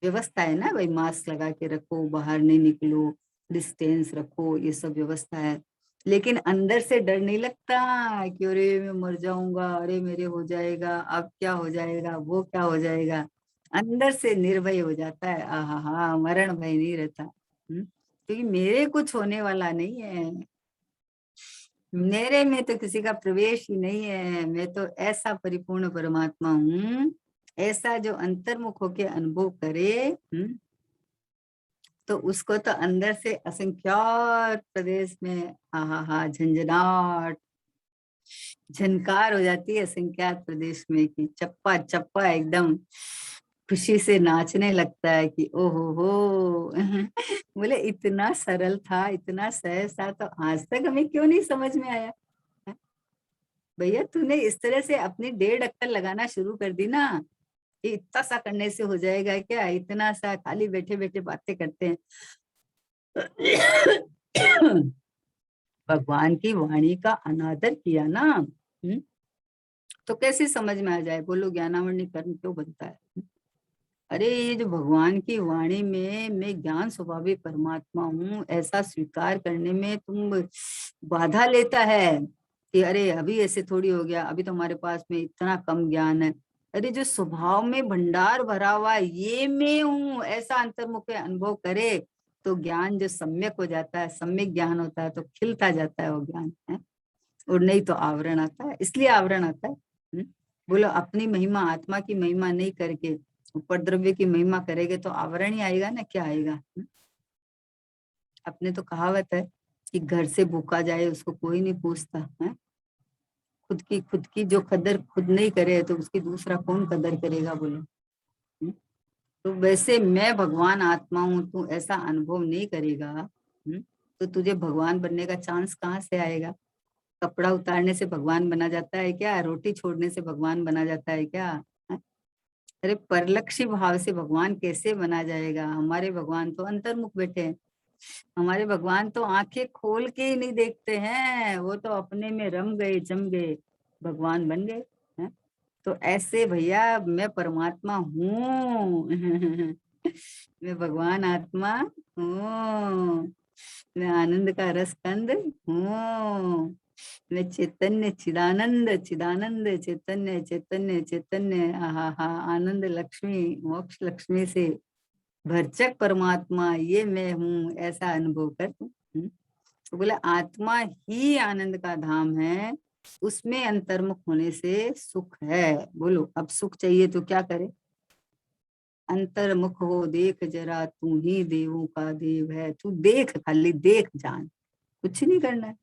व्यवस्था है ना भाई, मास्क लगा के रखो, बाहर नहीं निकलो, डिस्टेंस रखो, ये सब व्यवस्था है। लेकिन अंदर से डर नहीं लगता कि अरे मैं मर जाऊंगा, अरे मेरे हो जाएगा, अब क्या हो जाएगा, वो क्या हो जाएगा। अंदर से निर्भय हो जाता है, आहा हा, मरण भय नहीं रहता। क्योंकि मेरे कुछ होने वाला नहीं है, मेरे में तो किसी का प्रवेश ही नहीं है, मैं तो ऐसा परिपूर्ण परमात्मा हूँ। ऐसा जो अंतर्मुख होके अनुभव करे, तो उसको तो अंदर से असंख्यात प्रदेश में आहा हा झंझनाट झनकार हो जाती है, असंख्यात प्रदेश में कि चप्पा चप्पा एकदम खुशी से नाचने लगता है कि ओहो हो। बोले इतना सरल था, इतना सहज था, तो आज तक हमें क्यों नहीं समझ में आया? भैया तूने इस तरह से अपनी 1.5 अक्कल लगाना शुरू कर दी ना, ये इतना सा करने से हो जाएगा क्या? इतना सा खाली बैठे बैठे बातें करते हैं। भगवान की वाणी का अनादर किया ना, तो कैसे समझ में आ जाए? बोलो, ज्ञानावरणी कर्म क्यों बनता है? अरे ये जो भगवान की वाणी में मैं ज्ञान स्वभावी परमात्मा हूँ, ऐसा स्वीकार करने में तुम बाधा लेता है कि अरे अभी ऐसे थोड़ी हो गया, अभी तो हमारे पास में इतना कम ज्ञान है। अरे जो स्वभाव में भंडार भरा हुआ है, ये मैं हूँ, ऐसा अंतर्मुख अनुभव करे तो ज्ञान जो सम्यक हो जाता है, सम्यक ज्ञान होता है, तो खिलता जाता है वो ज्ञान है। और नहीं तो आवरण आता है, इसलिए आवरण आता है। बोलो, अपनी महिमा, आत्मा की महिमा नहीं करके उपद्रव्य की महिमा करेंगे तो आवरण ही आएगा ना, क्या आएगा? अपने तो कहावत है कि घर से भूखा जाए उसको कोई नहीं पूछता है। खुद की जो कदर खुद नहीं करे तो उसकी दूसरा कौन कदर करेगा? बोलो। तो वैसे मैं भगवान आत्मा हूं, तू ऐसा अनुभव नहीं करेगा, तो तुझे भगवान बनने का चांस कहाँ से आएगा? कपड़ा उतारने से भगवान बना जाता है क्या? रोटी छोड़ने से भगवान बना जाता है क्या? है? अरे परलक्षी भाव से भगवान कैसे बना जाएगा? हमारे भगवान तो अंतर्मुख बैठे हैं, हमारे भगवान तो आंखें खोल के ही नहीं देखते हैं, वो तो अपने में रम गए, जम गए, भगवान बन गए हैं। तो ऐसे भैया मैं परमात्मा हूँ। मैं भगवान आत्मा हूँ, मैं आनंद का रस कंद हूँ, मैं चैतन्य चिदानंद चिदानंद चैतन्य चैतन्य चैतन्य आहा हा आनंद लक्ष्मी मोक्ष लक्ष्मी से भरचक परमात्मा, ये मैं हूँ, ऐसा अनुभव कर। तो बोले आत्मा ही आनंद का धाम है, उसमें अंतर्मुख होने से सुख है। बोलो, अब सुख चाहिए तो क्या करे? अंतर्मुख हो देख जरा, तू ही देवों का देव है। तू देख, खाली देख, जान, कुछ नहीं करना है।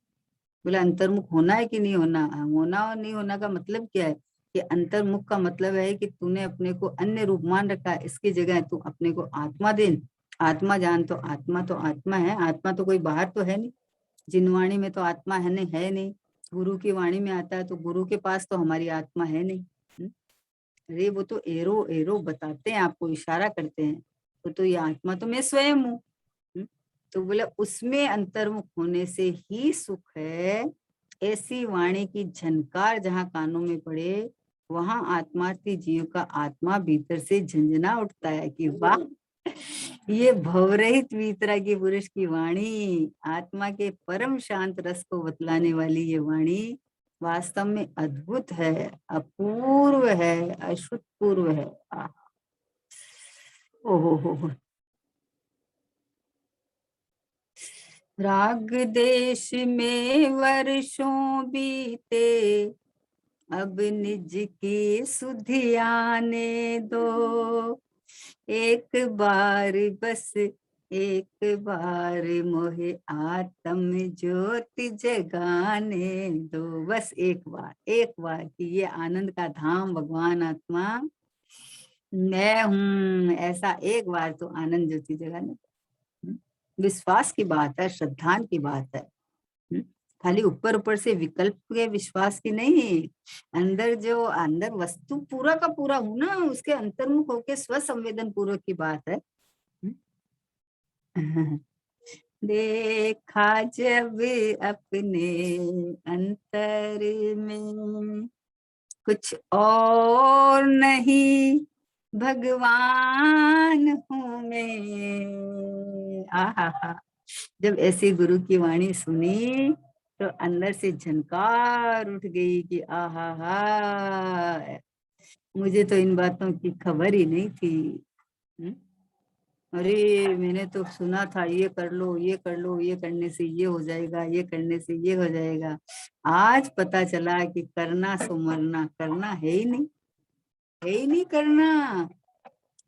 बोले अंतर्मुख होना है कि नहीं होना? होना और नहीं होना का मतलब क्या है? कि अंतर्मुख का मतलब है कि तूने अपने को अन्य रूप मान रखा है, इसकी जगह तू अपने को आत्मा दे, आत्मा जान। तो आत्मा है, आत्मा तो कोई बाहर तो है नहीं। जिनवाणी में तो आत्मा है नहीं, है नहीं। गुरु की वाणी में आता है तो गुरु के पास तो हमारी आत्मा है नहीं। अरे वो तो एरो एरो बताते हैं, आपको इशारा करते हैं, तो ये आत्मा तो मैं स्वयं हूँ। तो बोले उसमें अंतर्मुख होने से ही सुख है। ऐसी वाणी की झनकार जहाँ कानों में पड़े, वहां आत्मार्थी जीव का आत्मा भीतर से झंझना उठता है कि वाह, ये भवरहित वीतरागी पुरुष की वाणी, आत्मा के परम शांत रस को बतलाने वाली ये वाणी वास्तव में अद्भुत है, अपूर्व है, अश्रुतपूर्व है। ओहो हो। राग देश में वर्षों बीते, अब निज की सुधि आने दो, एक बार बस एक बार मोहे आत्म ज्योति जगाने दो। बस एक बार कि ये आनंद का धाम भगवान आत्मा मैं हूं, ऐसा एक बार तो आनंद ज्योति जगाने दो। विश्वास की बात है, श्रद्धा की बात है। खाली ऊपर ऊपर से विकल्प के विश्वास की नहीं, अंदर जो अंदर वस्तु पूरा का पूरा हूं ना, उसके अंतर्मुख होके स्व संवेदन पूर्वक की बात है। देखा जब अपने अंतर में कुछ और नहीं भगवान हूं मैं। आहा, जब ऐसी गुरु की वाणी सुनी तो अंदर से झनकार उठ गई कि आहा हा, मुझे तो इन बातों की खबर ही नहीं थी। अरे मैंने तो सुना था ये कर लो, ये कर लो, ये करने से ये हो जाएगा, ये करने से ये हो जाएगा। आज पता चला कि करना सो मरना, करना है ही नहीं, है ही नहीं करना।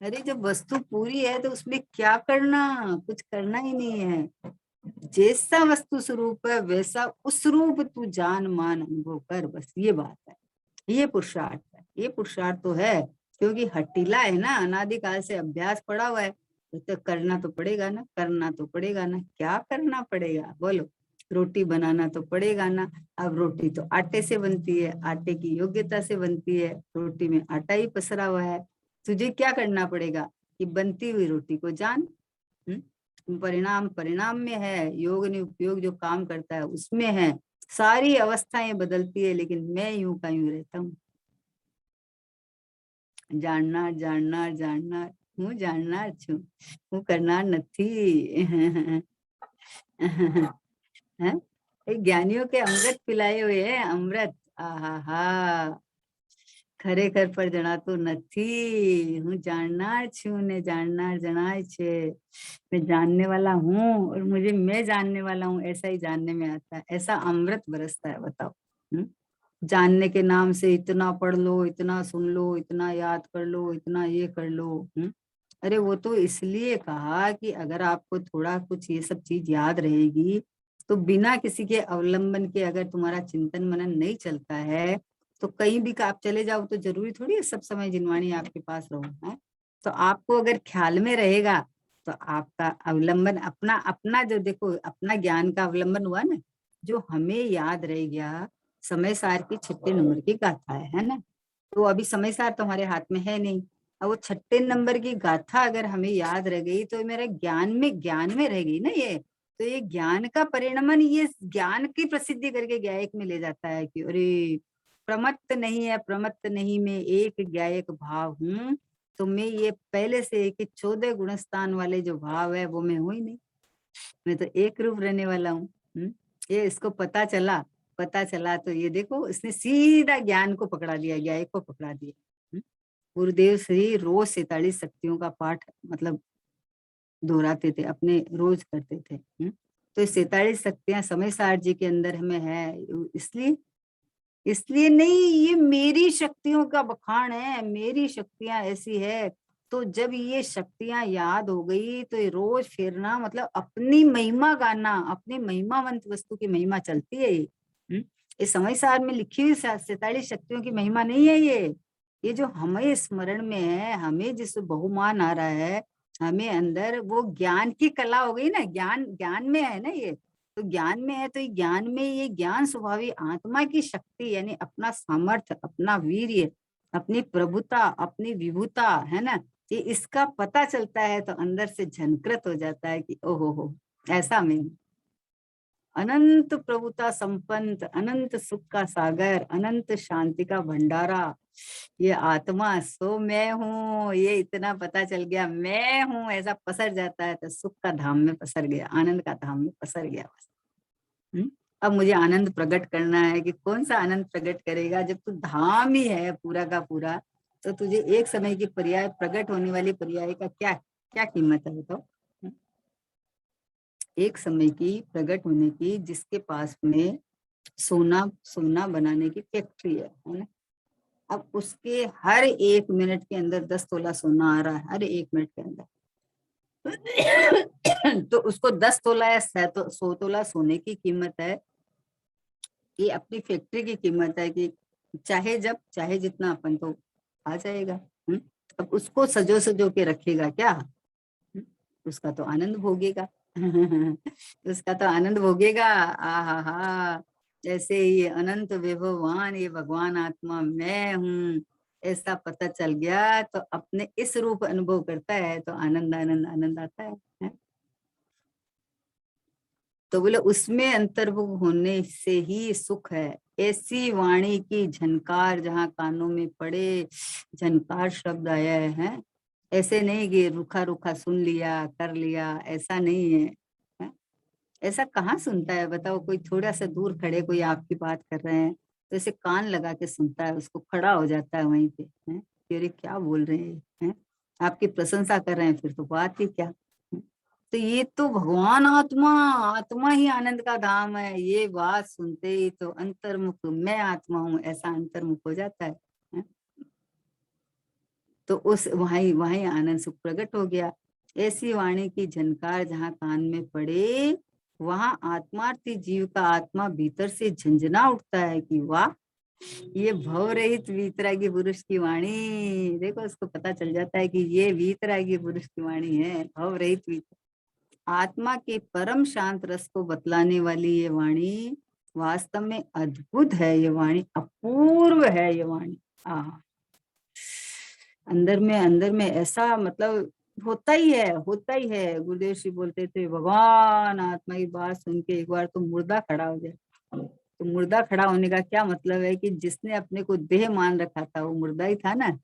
अरे जब वस्तु पूरी है तो उसमें क्या करना, कुछ करना ही नहीं है। जैसा वस्तु स्वरूप है वैसा उस रूप तू जान मान अनुभव कर, बस ये बात है। ये पुरुषार्थ है, ये पुरुषार्थ तो है, क्योंकि हटीला है ना, अनादिकाल से अभ्यास पड़ा हुआ है, तो करना तो पड़ेगा ना, करना तो पड़ेगा ना। क्या करना पड़ेगा बोलो? रोटी बनाना तो पड़ेगा ना। अब रोटी तो आटे से बनती है, आटे की योग्यता से बनती है, रोटी में आटा ही पसरा हुआ है। तुझे क्या करना पड़ेगा कि बनती हुई रोटी को जान। परिणाम परिणाम में है, योग ने उपयोग जो काम करता है उसमें है। सारी अवस्थाएं बदलती है लेकिन मैं यूं का यूं रहता हूँ। જાણનાર જાણનાર જાણનાર હું જાણનાર છું, હું કરનાર નથી। हैं? ये ज्ञानियों के अमृत पिलाए हुए हैं, अमृत। आहा हा, ખરેખર પર જણાતું નથી। હું જાણનાર છું ને જાણનાર જણાય છે। मैं जानने वाला हूँ और मुझे मैं जानने वाला हूँ ऐसा ही जानने में आता है। ऐसा अमृत बरसता है, बताओ। जानने के नाम से इतना पढ़ लो, इतना सुन लो, इतना याद कर लो, इतना ये कर लो। अरे वो तो इसलिए कहा कि अगर आपको थोड़ा कुछ ये सब चीज याद रहेगी तो बिना किसी के अवलंबन के अगर तुम्हारा चिंतन मनन नहीं चलता है तो कहीं भी आप चले जाओ तो जरूरी थोड़ी है सब समय जिनवाणी आपके पास रहो है। तो आपको अगर ख्याल में रहेगा तो आपका अवलंबन अपना अपना जो देखो अपना ज्ञान का अवलंबन हुआ ना, जो हमें याद रह गया समय सार की 6 नंबर की गाथा है ना। तो अभी समय सार तुम्हारे हाथ में है नहीं, अब वो 6 नंबर की गाथा अगर हमें याद रह गई तो मेरा ज्ञान में रह गई ना ये। तो ये ज्ञान का परिणमन ये ज्ञान की प्रसिद्धि करके गायक में ले जाता है कि अरे प्रमत्त नहीं है, प्रमत्त नहीं, मैं एक गायक भाव हूँ। तो मैं ये पहले से कि 14 गुणस्थान वाले जो भाव है वो मैं हूं ही नहीं, मैं तो एक रूप रहने वाला हूँ। ये इसको पता चला तो ये देखो इसने सीधा ज्ञान को पकड़ा दिया, गायक को पकड़ा दिया। गुरुदेव श्री रोज 47 शक्तियों का पाठ मतलब दोहराते थे, अपने रोज करते थे। तो 47 शक्तियां समय सार जी के अंदर हमें है, इसलिए इसलिए नहीं ये मेरी शक्तियों का बखान है, मेरी शक्तियां ऐसी है। तो जब ये शक्तियां याद हो गई तो ये रोज फिरना मतलब अपनी महिमा गाना, अपनी महिमावंत वस्तु की महिमा चलती है ये समय सार में लिखी हुई 47 शक्तियों की महिमा नहीं है ये जो हमें स्मरण में है, हमें जिस बहुमान आ रहा है हमें अंदर वो ज्ञान की कला हो गई ना, ज्ञान ज्ञान में है ना ये। तो ज्ञान में है तो ज्ञान में ये ज्ञान स्वभावी आत्मा की शक्ति यानी अपना सामर्थ्य, अपना वीर्य, अपनी प्रभुता, अपनी विभुता है ना, ये इसका पता चलता है तो अंदर से झनकृत हो जाता है कि ओहो हो ऐसा मैं अनंत प्रभुता संपन्न, अनंत सुख का सागर, अनंत शांति का भंडारा, ये आत्मा सो मैं हूँ। ये इतना पता चल गया मैं हूँ ऐसा पसर जाता है तो सुख का धाम में पसर गया, आनंद का धाम में पसर गया बस। अब मुझे आनंद प्रकट करना है कि कौन सा आनंद प्रकट करेगा जब तू धाम ही है पूरा का पूरा। तो तुझे एक समय की पर्याय प्रकट होने वाली पर्याय का क्या क्या कीमत है बताओ। एक समय की प्रकट होने की जिसके पास में सोना सोना बनाने की फैक्ट्री है ना। अब उसके हर 1 मिनट के अंदर 10 तोला सोना आ रहा है, हर 1 मिनट के अंदर। तो उसको 10 तोला या 100 तोला सोने की कीमत है, ये अपनी फैक्ट्री की कीमत है कि चाहे जब चाहे जितना अपन तो आ जाएगा। अब उसको सजो सजो के रखेगा क्या? उसका तो आनंद भोगेगा। उसका तो आनंद भोगेगा। आहा हा, जैसे ये अनंत विभवान, ये भगवान आत्मा मैं हूँ, ऐसा पता चल गया तो अपने इस रूप अनुभव करता है तो आनंद आनंद आनंद आता है। तो बोले उसमें अंतर्मुख होने से ही सुख है। ऐसी वाणी की झनकार जहाँ कानों में पड़े, झनकार शब्द आया है। ऐसे नहीं कि रूखा रूखा सुन लिया कर लिया, ऐसा नहीं है, है? ऐसा कहाँ सुनता है बताओ? कोई थोड़ा सा दूर खड़े कोई आपकी बात कर रहे हैं तो ऐसे कान लगा के सुनता है, उसको खड़ा हो जाता है वहीं पे, है कि अरे क्या बोल रहे हैं, आपकी प्रशंसा कर रहे हैं, फिर तो बात ही क्या। तो ये तो भगवान आत्मा, आत्मा ही आनंद का धाम है, ये बात सुनते ही तो अंतर्मुख, मैं आत्मा हूँ ऐसा अंतर्मुख हो जाता है। तो उस वहीं वहीं आनंद सुख प्रकट हो गया। ऐसी वाणी की झनकार जहाँ कान में पड़े, वहां आत्मार्थी जीव का आत्मा भीतर से झंझना उठता है कि वाह, ये भव रहित वीतरागी पुरुष की वाणी। देखो उसको पता चल जाता है कि ये वीतरागी पुरुष की वाणी है, भव रहित आत्मा के परम शांत रस को बतलाने वाली ये वाणी वास्तव में अद्भुत है। ये वाणी अपूर्व है। ये वाणी अंदर में ऐसा मतलब होता ही है, होता ही है। गुरुदेव श्री बोलते थे भगवान आत्मा की बात सुन के एक बार तो मुर्दा खड़ा हो जाए। तो मुर्दा खड़ा होने का क्या मतलब है कि जिसने अपने को देह मान रखा था वो मुर्दा ही था ना।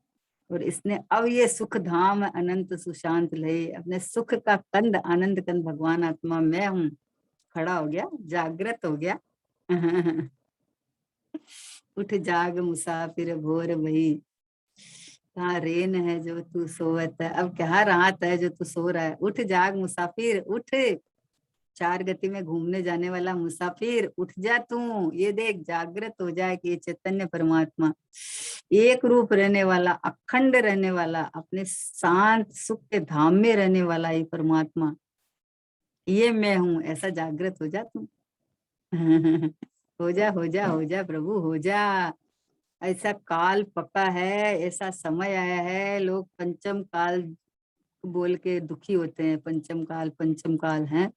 और इसने अब ये सुख धाम अनंत सुशांत लय, अपने सुख का कंद आनंद कंद भगवान आत्मा मैं हूँ, खड़ा हो गया, जागृत हो गया। उठ जाग मुसाफिर भोर भई, कहाँ रेन है जो तू सोवत है। अब क्या राहत है जो तू सो रहा है। उठ जाग मुसाफिर, उठ, चार गति में घूमने जाने वाला मुसाफिर, उठ जा तू, ये देख जागृत हो जाए कि ये चैतन्य परमात्मा एक रूप रहने वाला, अखंड रहने वाला, अपने शांत सुख के धाम में रहने वाला ये परमात्मा, ये मैं हूँ, ऐसा जागृत हो जा तू। हो जा हो जा हो जा प्रभु हो जा। ऐसा काल पका है, ऐसा समय आया है, लोग पंचम काल बोल के दुखी होते हैं। पंचम काल है,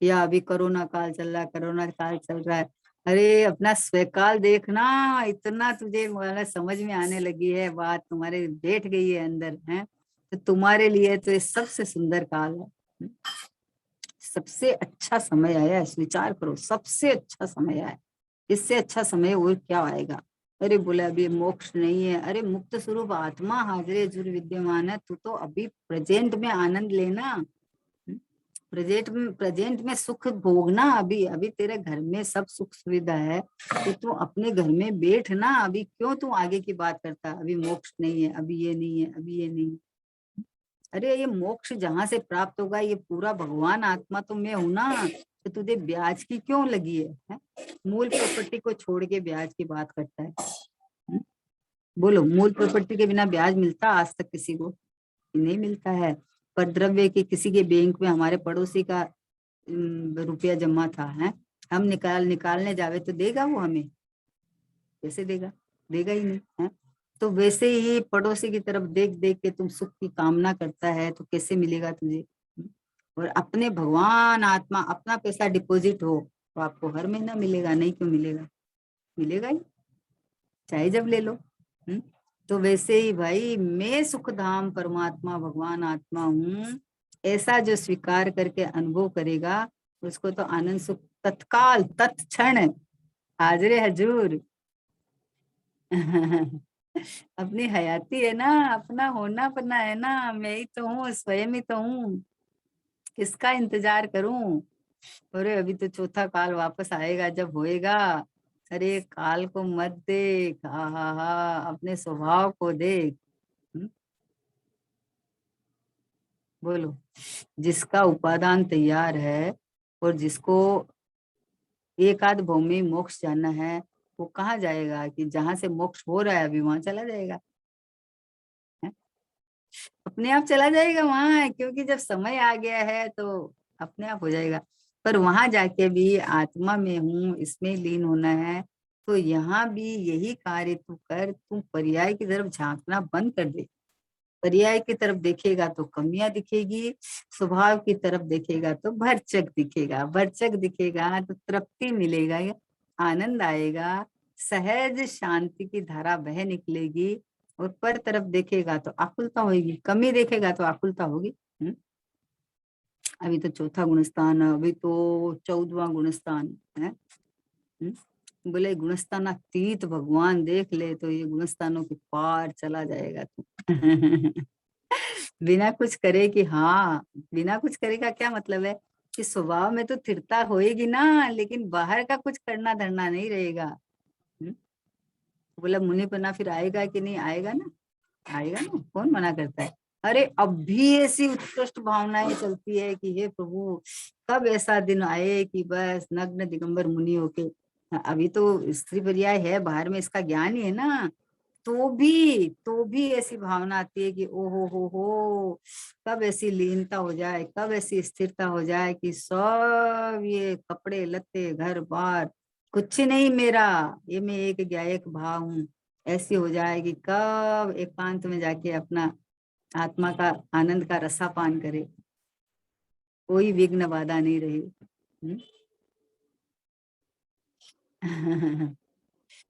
या अभी कोरोना काल चल रहा है, कोरोना काल चल रहा है। अरे अपना स्वकाल देखना, इतना तुझे मतलब समझ में आने लगी है बात, तुम्हारे बैठ गई है अंदर है। तो तुम्हारे लिए तो ये सबसे सुंदर काल है, सबसे अच्छा समय आया है। विचार करो, सबसे अच्छा समय आया, इससे अच्छा समय और क्या आएगा। अरे बोला अभी मोक्ष नहीं है, अरे मुक्त स्वरूप आत्मा हाजिर जुर विद्यमान है, तू तो अभी प्रेजेंट में आनंद लेना, प्रेजेंट में सुख भोगना। अभी अभी तेरे घर में सब सुख सुविधा है, तो तू अपने घर में बैठ ना। अभी क्यों तू आगे की बात करता, अभी मोक्ष नहीं है, अभी ये नहीं है, अभी ये नहीं है। अरे ये मोक्ष जहां से प्राप्त होगा, ये पूरा भगवान आत्मा तो मैं हूं ना। तो तुझे ब्याज की क्यों लगी है? मूल प्रॉपर्टी को छोड़ के ब्याज की बात करता है। हम्म? बोलो, मूल प्रॉपर्टी के बिना ब्याज मिलता आज तक किसी को? नहीं मिलता है। पर द्रव्य की किसी के बैंक में हमारे पड़ोसी का रुपया जमा था, है, हम निकालने जावे तो देगा वो हमें? कैसे देगा? देगा ही नहीं है। तो वैसे ही पड़ोसी की तरफ देख देख के तुम सुख की कामना करता है तो कैसे मिलेगा तुझे? और अपने भगवान आत्मा अपना पैसा डिपॉजिट हो तो आपको हर महीना मिलेगा, नहीं क्यों मिलेगा? मिलेगा ही, चाहे जब ले लो। तो वैसे ही भाई, मैं सुख धाम परमात्मा भगवान आत्मा हूँ, ऐसा जो स्वीकार करके अनुभव करेगा उसको तो आनंद सुख तत्काल तत्क्षण हाजिर हजूर। अपनी हयाती है ना, अपना होना पना है ना, मैं ही तो हूँ, स्वयं ही तो हूँ, किसका इंतजार करूं? अरे अभी तो चौथा काल वापस आएगा जब होएगा। अरे काल को मत देख, हा अपने स्वभाव को देख। बोलो, जिसका उपादान तैयार है और जिसको एक आध भाव में मोक्ष जाना है, वो कहाँ जाएगा कि जहां से मोक्ष हो रहा है अभी वहां चला जाएगा, है? अपने आप चला जाएगा वहां, क्योंकि जब समय आ गया है तो अपने आप हो जाएगा। पर वहां जाके भी आत्मा में हूँ, इसमें लीन होना है, तो यहाँ भी यही कार्य तू कर, तू पर्याय की तरफ झांकना बंद कर दे। पर्याय की तरफ देखेगा तो कमियां दिखेगी, स्वभाव की तरफ देखेगा तो भरचक दिखेगा, भरचक दिखेगा तो तृप्ति मिलेगा, आनंद आएगा, सहज शांति की धारा बह निकलेगी। और पर तरफ देखेगा तो आकुलता होगी, कमी देखेगा तो आकुलता होगी। अभी तो चौथा गुणस्थान, अभी तो 14वां गुणस्थान है। बोले गुणस्थानातीत भगवान देख ले तो ये गुणस्थानों के पार चला जाएगा तू। बिना कुछ करे कि हाँ, बिना कुछ करे का क्या मतलब है कि स्वभाव में तो स्थिरता होएगी ना, लेकिन बाहर का कुछ करना धरना नहीं रहेगा। बोला मुनिपना फिर आएगा कि नहीं आएगा ना, आएगा ना, कौन मना करता है। अरे अब भी ऐसी उत्कृष्ट भावनाएं चलती है कि हे प्रभु कब ऐसा दिन आए कि बस नग्न दिगंबर मुनि होके, अभी तो स्त्री पर्याय है बाहर में, इसका ज्ञान ही है ना, तो भी ऐसी भावना आती है कि ओ हो, कब ऐसी लीनता हो जाए, कब ऐसी स्थिरता हो जाए कि सब ये कपड़े लत्ते घर बार कुछ नहीं मेरा, ये मैं एक गायक भाव हूँ, ऐसी हो जाए कि कब एकांत में जाके अपना आत्मा का आनंद का रसापान करे, कोई विघ्न बाधा नहीं रही।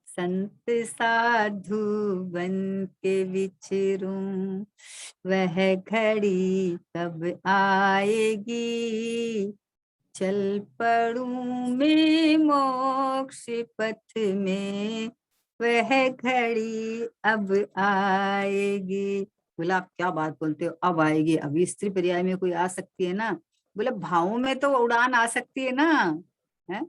संत साधु बन के विचरूं, वह घड़ी कब आएगी, चल पड़ूं मैं मोक्ष पथ में, वह घड़ी अब आएगी। बोला आप क्या बात बोलते हो, अब आएगी? अभी स्त्री पर्याय में कोई आ सकती है ना? बोले भावों में तो उड़ान आ सकती है ना, है?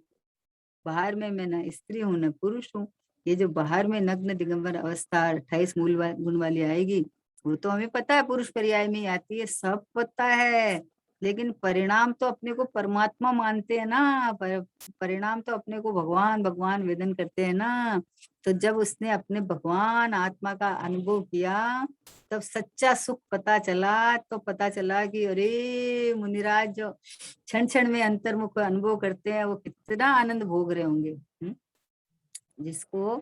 बाहर में मैं न स्त्री हूँ न पुरुष हूँ, ये जो बाहर में नग्न दिगंबर अवस्था 28 मूल गुण वाली आएगी, वो तो हमें पता है पुरुष पर्याय में ही आती है, सब पता है। लेकिन परिणाम तो अपने को परमात्मा मानते हैं ना, परिणाम तो अपने को भगवान भगवान वेदन करते हैं ना। तो जब उसने अपने भगवान आत्मा का अनुभव किया, तब सच्चा सुख पता चला, तो पता चला कि अरे मुनिराज जो क्षण क्षण में अंतर्मुख अनुभव करते हैं वो कितना आनंद भोग रहे होंगे। जिसको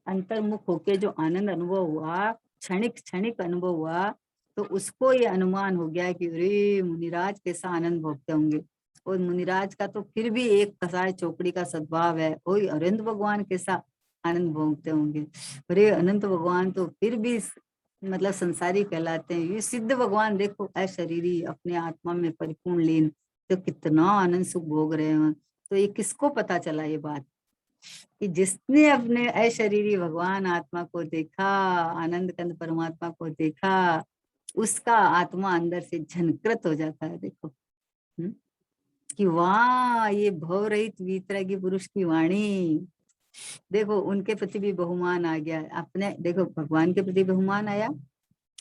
अंतर्मुख होके जो आनंद अनुभव हुआ, क्षणिक क्षणिक अनुभव हुआ, तो उसको ये अनुमान हो गया कि अरे मुनिराज कैसा आनंद भोगते होंगे। और मुनिराज का तो फिर भी एक कसाय चौकड़ी का सद्भाव है, ओए अनंत भगवान कैसा आनंद भोगते होंगे। अरे अनंत भगवान तो फिर भी मतलब संसारी कहलाते हैं, ये सिद्ध भगवान देखो अशरीरी अपने आत्मा में परिपूर्ण लीन, तो कितना आनंद सुख भोग रहे हैं। तो ये किसको पता चला ये बात कि जिसने अपने अशरीरी भगवान आत्मा को देखा, आनंद कंद परमात्मा को देखा, उसका आत्मा अंदर से झनकृत हो जाता है। देखो कि वाह ये भव रहित वीतरागी पुरुष की वाणी, देखो उनके प्रति भी बहुमान आ गया अपने, देखो भगवान के प्रति बहुमान आया,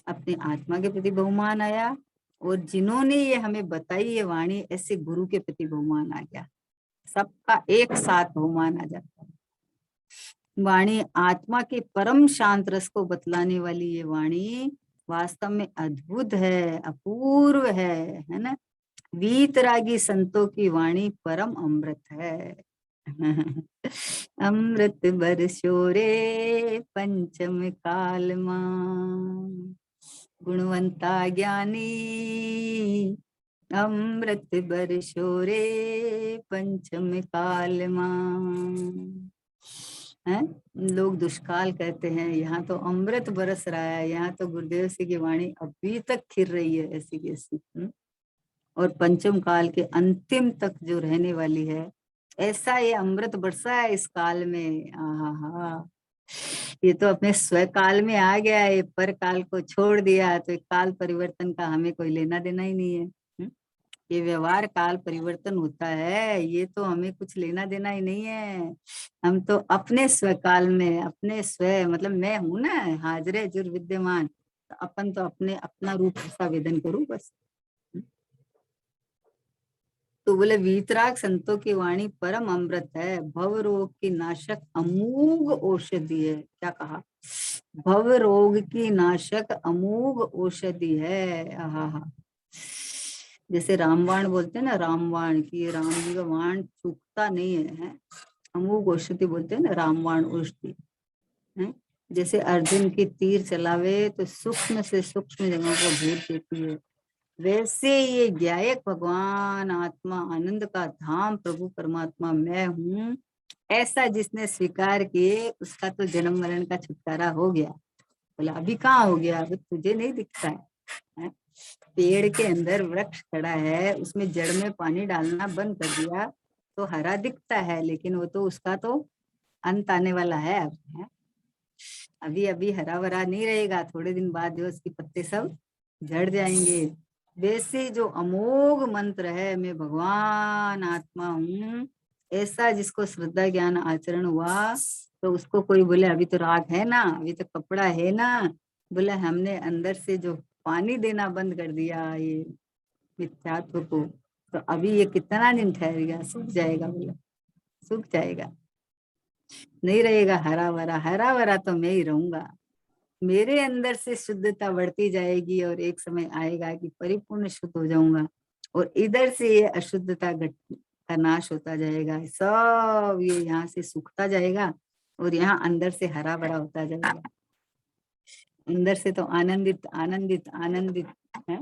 अपने आत्मा के प्रति बहुमान आया, और जिन्होंने ये हमें बताई ये वाणी, ऐसे गुरु के प्रति बहुमान आ गया, सबका एक साथ बहुमान आ जाता है। वाणी आत्मा के परम शांत रस को बतलाने वाली ये वाणी वास्तव में अद्भुत है, अपूर्व है ना। वीतरागी संतों की वाणी परम अमृत है। अमृत बरसो रे पंचम काल मां, गुणवंता ज्ञानी अमृत बरसो रे पंचम काल मां। है लोग दुष्काल कहते हैं, यहाँ तो अमृत बरस रहा है, यहाँ तो गुरुदेव सिंह की वाणी अभी तक खिर रही है ऐसी कैसी। और पंचम काल के अंतिम तक जो रहने वाली है, ऐसा ये अमृत बरसा है इस काल में। आहा, ये तो अपने स्वकाल में आ गया है, पर काल को छोड़ दिया, तो काल परिवर्तन का हमें कोई लेना देना ही नहीं है। ये व्यवहार काल परिवर्तन होता है, ये तो हमें कुछ लेना देना ही नहीं है। हम तो अपने स्वकाल में, अपने स्व मतलब मैं हूं ना हाजरे जुर विद्यमान, तो अपन तो अपने अपना रूप ऐसा वेदन करूं बस। तो बोले वीतराग संतों की वाणी परम अमृत है, भव रोग की नाशक अमोघ औषधि है। क्या कहा? भव रोग की नाशक अमोघ औषधि है। आहा, जैसे रामबाण बोलते हैं ना, रामबाण की, ये राम जी का बाण चूकता नहीं है। अमोघ औषधि बोलते हैं ना, रामबाण औषधि है। जैसे अर्जुन की तीर चलावे तो सूक्ष्म से सूक्ष्म जगहों को भेद देती है, वैसे ये ज्ञायक भगवान आत्मा आनंद का धाम प्रभु परमात्मा मैं हूँ, ऐसा जिसने स्वीकार किए उसका तो जन्म मरण का छुटकारा हो गया। बोला अभी कहाँ हो गया? अभी तुझे नहीं दिखता है? पेड़ के अंदर वृक्ष खड़ा है, उसमें जड़ में पानी डालना बंद कर दिया तो हरा दिखता है, लेकिन वो तो उसका तो अंत आने वाला है अब, है? अभी अभी हरा भरा नहीं रहेगा, थोड़े दिन बाद जो उसके पत्ते सब झड़ जाएंगे। वैसे जो अमोघ मंत्र है मैं भगवान आत्मा हूँ, ऐसा जिसको श्रद्धा ज्ञान आचरण हुआ तो उसको कोई बोले अभी तो राख है ना, अभी तो कपड़ा है ना, बोले हमने अंदर से जो पानी देना बंद कर दिया ये मिथ्यात्व को, तो अभी ये कितना दिन ठहरेगा? सूख जाएगा, बोला सूख जाएगा, नहीं रहेगा हरा भरा। हरा भरा तो मैं ही रहूंगा, मेरे अंदर से शुद्धता बढ़ती जाएगी और एक समय आएगा कि परिपूर्ण शुद्ध हो जाऊंगा और इधर से ये अशुद्धता का नाश होता जाएगा, सब ये यहाँ से सूखता जाएगा और यहाँ अंदर से हरा भरा होता जाएगा। अंदर से तो आनंदित आनंदित आनंदित है।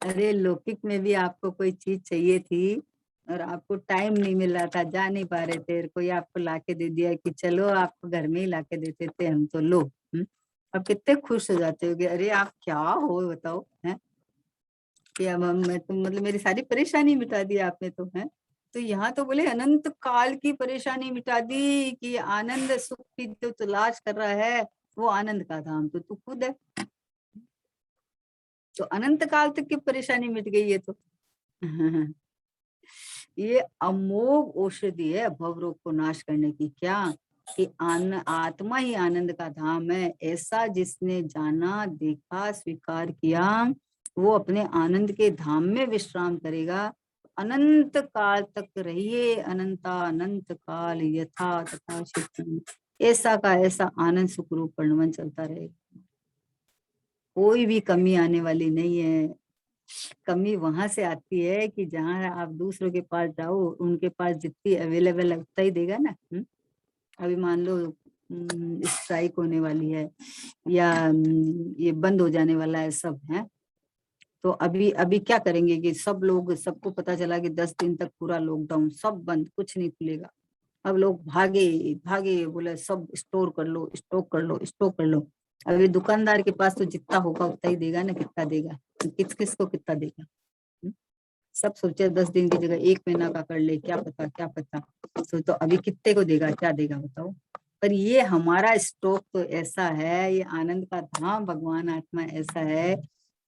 अरे लौकिक में भी आपको कोई चीज चाहिए थी और आपको टाइम नहीं मिल रहा था, जा नहीं पा रहे थे, कोई आपको लाके दे दिया कि चलो आपको घर में ही लाके देते थे हम, तो लो। अब कितने खुश हो जाते होगे, अरे आप क्या हो बताओ, है कि अब मैं तो मतलब मेरी सारी परेशानी मिटा दी आपने तो, है। तो यहाँ तो बोले अनंत काल की परेशानी मिटा दी कि आनंद सुख की जो तलाश कर रहा है वो आनंद का धाम तो तू खुद है, तो अनंत काल तक की परेशानी मिट गई है तो। ये अमोघ औषधि है भवरोग को नाश करने की। क्या? कि आत्मा ही आनंद का धाम है, ऐसा जिसने जाना देखा स्वीकार किया वो अपने आनंद के धाम में विश्राम करेगा, अनंत काल तक रहिए, अनंता अनंत काल यथा तथा शिव, ऐसा का ऐसा आनंद सुखरूप परिणमन चलता रहेगा, कोई भी कमी आने वाली नहीं है। कमी वहां से आती है कि जहां आप दूसरों के पास जाओ, उनके पास जितनी अवेलेबल है उतना ही देगा ना। अभी मान लो स्ट्राइक होने वाली है या ये बंद हो जाने वाला है सब, है तो अभी अभी क्या करेंगे कि सब लोग, सबको पता चला कि 10 दिन तक पूरा लॉकडाउन, सब बंद, कुछ नहीं खुलेगा। अब लोग भागे भागे, बोले सब स्टोर कर लो, स्टॉक कर लो, स्टॉक कर लो। अभी दुकानदार के पास तो जितना होगा उतना ही देगा ना, कितना देगा, किस किस को कितना देगा। हम्म? सब सोचे 10 दिन की जगह 1 महीना का कर ले, क्या पता क्या पता। तो अभी कितने को देगा, क्या देगा बताओ। पर ये हमारा स्टॉक तो ऐसा है, ये आनंद का धाम भगवान आत्मा ऐसा है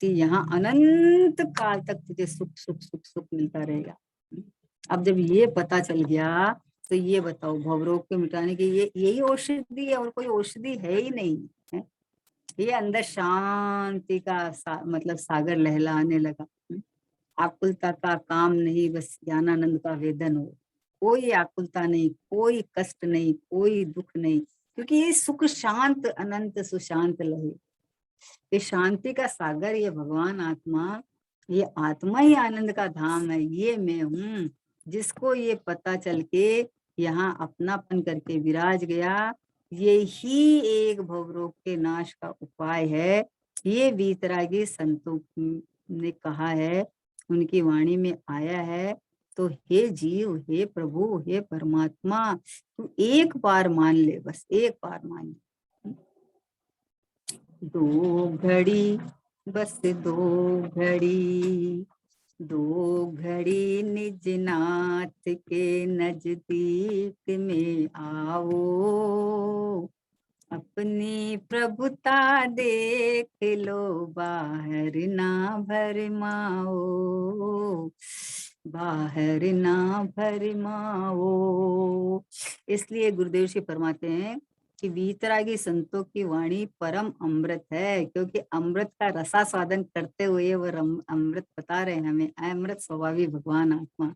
कि यहाँ अनंत काल तक तुझे सुख सुख सुख सुख मिलता रहेगा। अब जब ये पता चल गया तो ये बताओ भवरोग के मिटाने की ये यही औषधि है, और कोई औषधि है ही नहीं है। ये अंदर शांति का मतलब सागर लहलाने लगा। आकुलता का काम नहीं, बस ज्ञानानंद का वेदन हो, कोई आकुलता नहीं, कोई कष्ट नहीं, कोई दुख नहीं, क्योंकि ये सुख शांत अनंत सुशांत लहे, ये शांति का सागर, ये भगवान आत्मा, ये आत्मा ही आनंद का धाम है, ये मैं हूँ। जिसको ये पता चल के यहाँ अपनापन करके विराज गया, ये ही एक भवरोग के नाश का उपाय है। ये वीतरागी संतों ने कहा है, उनकी वाणी में आया है। तो हे जीव, हे प्रभु, हे परमात्मा, तू एक बार मान ले, बस एक बार मान ले। 2 घड़ी, बस 2 घड़ी, 2 घड़ी निज नाथ के नजदीक में आओ, अपनी प्रभुता देख लो, बाहर ना भरमाओ, बाहर ना भरमाओ। इसलिए गुरुदेव जी फरमाते हैं कि वीतरागी संतों की वाणी परम अमृत है, क्योंकि अमृत का रसास्वादन करते हुए वो अमृत बता रहे हैं हमें, अमृत स्वभावी भगवान आत्मा।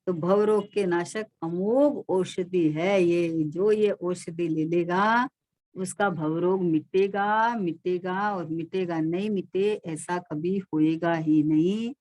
तो भव रोग के नाशक अमोघ औषधि है ये, जो ये औषधि ले लेगा उसका भव रोग मिटेगा, मिटेगा और मिटेगा, नहीं मिटे ऐसा कभी होएगा ही नहीं।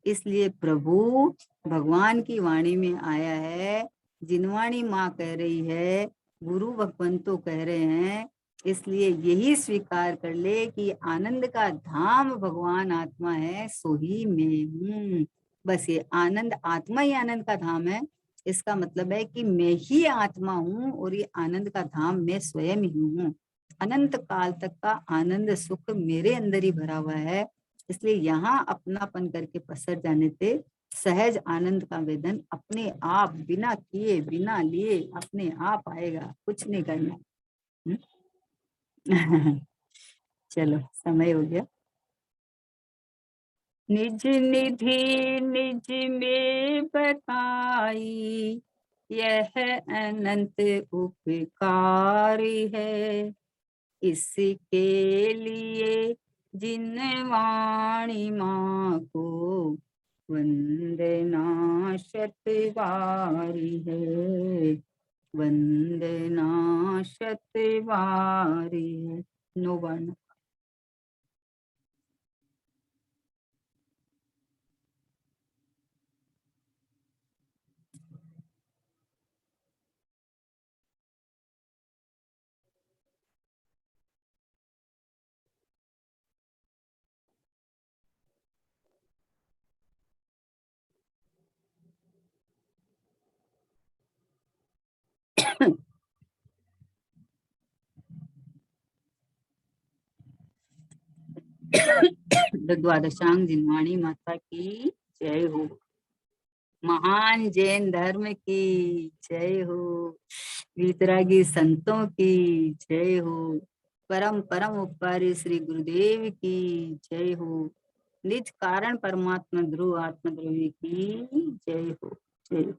इसलिए प्रभु भगवान की वाणी में आया है, जिनवाणी माँ कह रही है, गुरु भगवंतो कह रहे हैं, इसलिए यही स्वीकार कर ले कि आनंद का धाम भगवान आत्मा है, सो ही मैं हूँ। बस ये आनंद आत्मा ही आनंद का धाम है, इसका मतलब है कि मैं ही आत्मा हूँ और ये आनंद का धाम मैं स्वयं ही हूँ। अनंत काल तक का आनंद सुख मेरे अंदर ही भरा हुआ है, इसलिए यहाँ अपनापन करके पसर जाने से सहज आनंद का वेदन अपने आप बिना किए बिना लिए अपने आप आएगा, कुछ नहीं करना। चलो समय हो गया। निज निधि निज में बताई, यह अनंत उपकारी है, इसके लिए जिन वाणी माँ को वंदना शत बारी है, वंदना शत बारी है। नो वर्ण। द्वादशांग जिनवाणी माता की जय हो। महान जैन धर्म की जय हो। वीतरागी संतों की जय हो। परम परम उपकारी श्री गुरुदेव की जय हो। निज कारण परमात्मा ध्रुव आत्मद्रवी की जय हो। जय हो।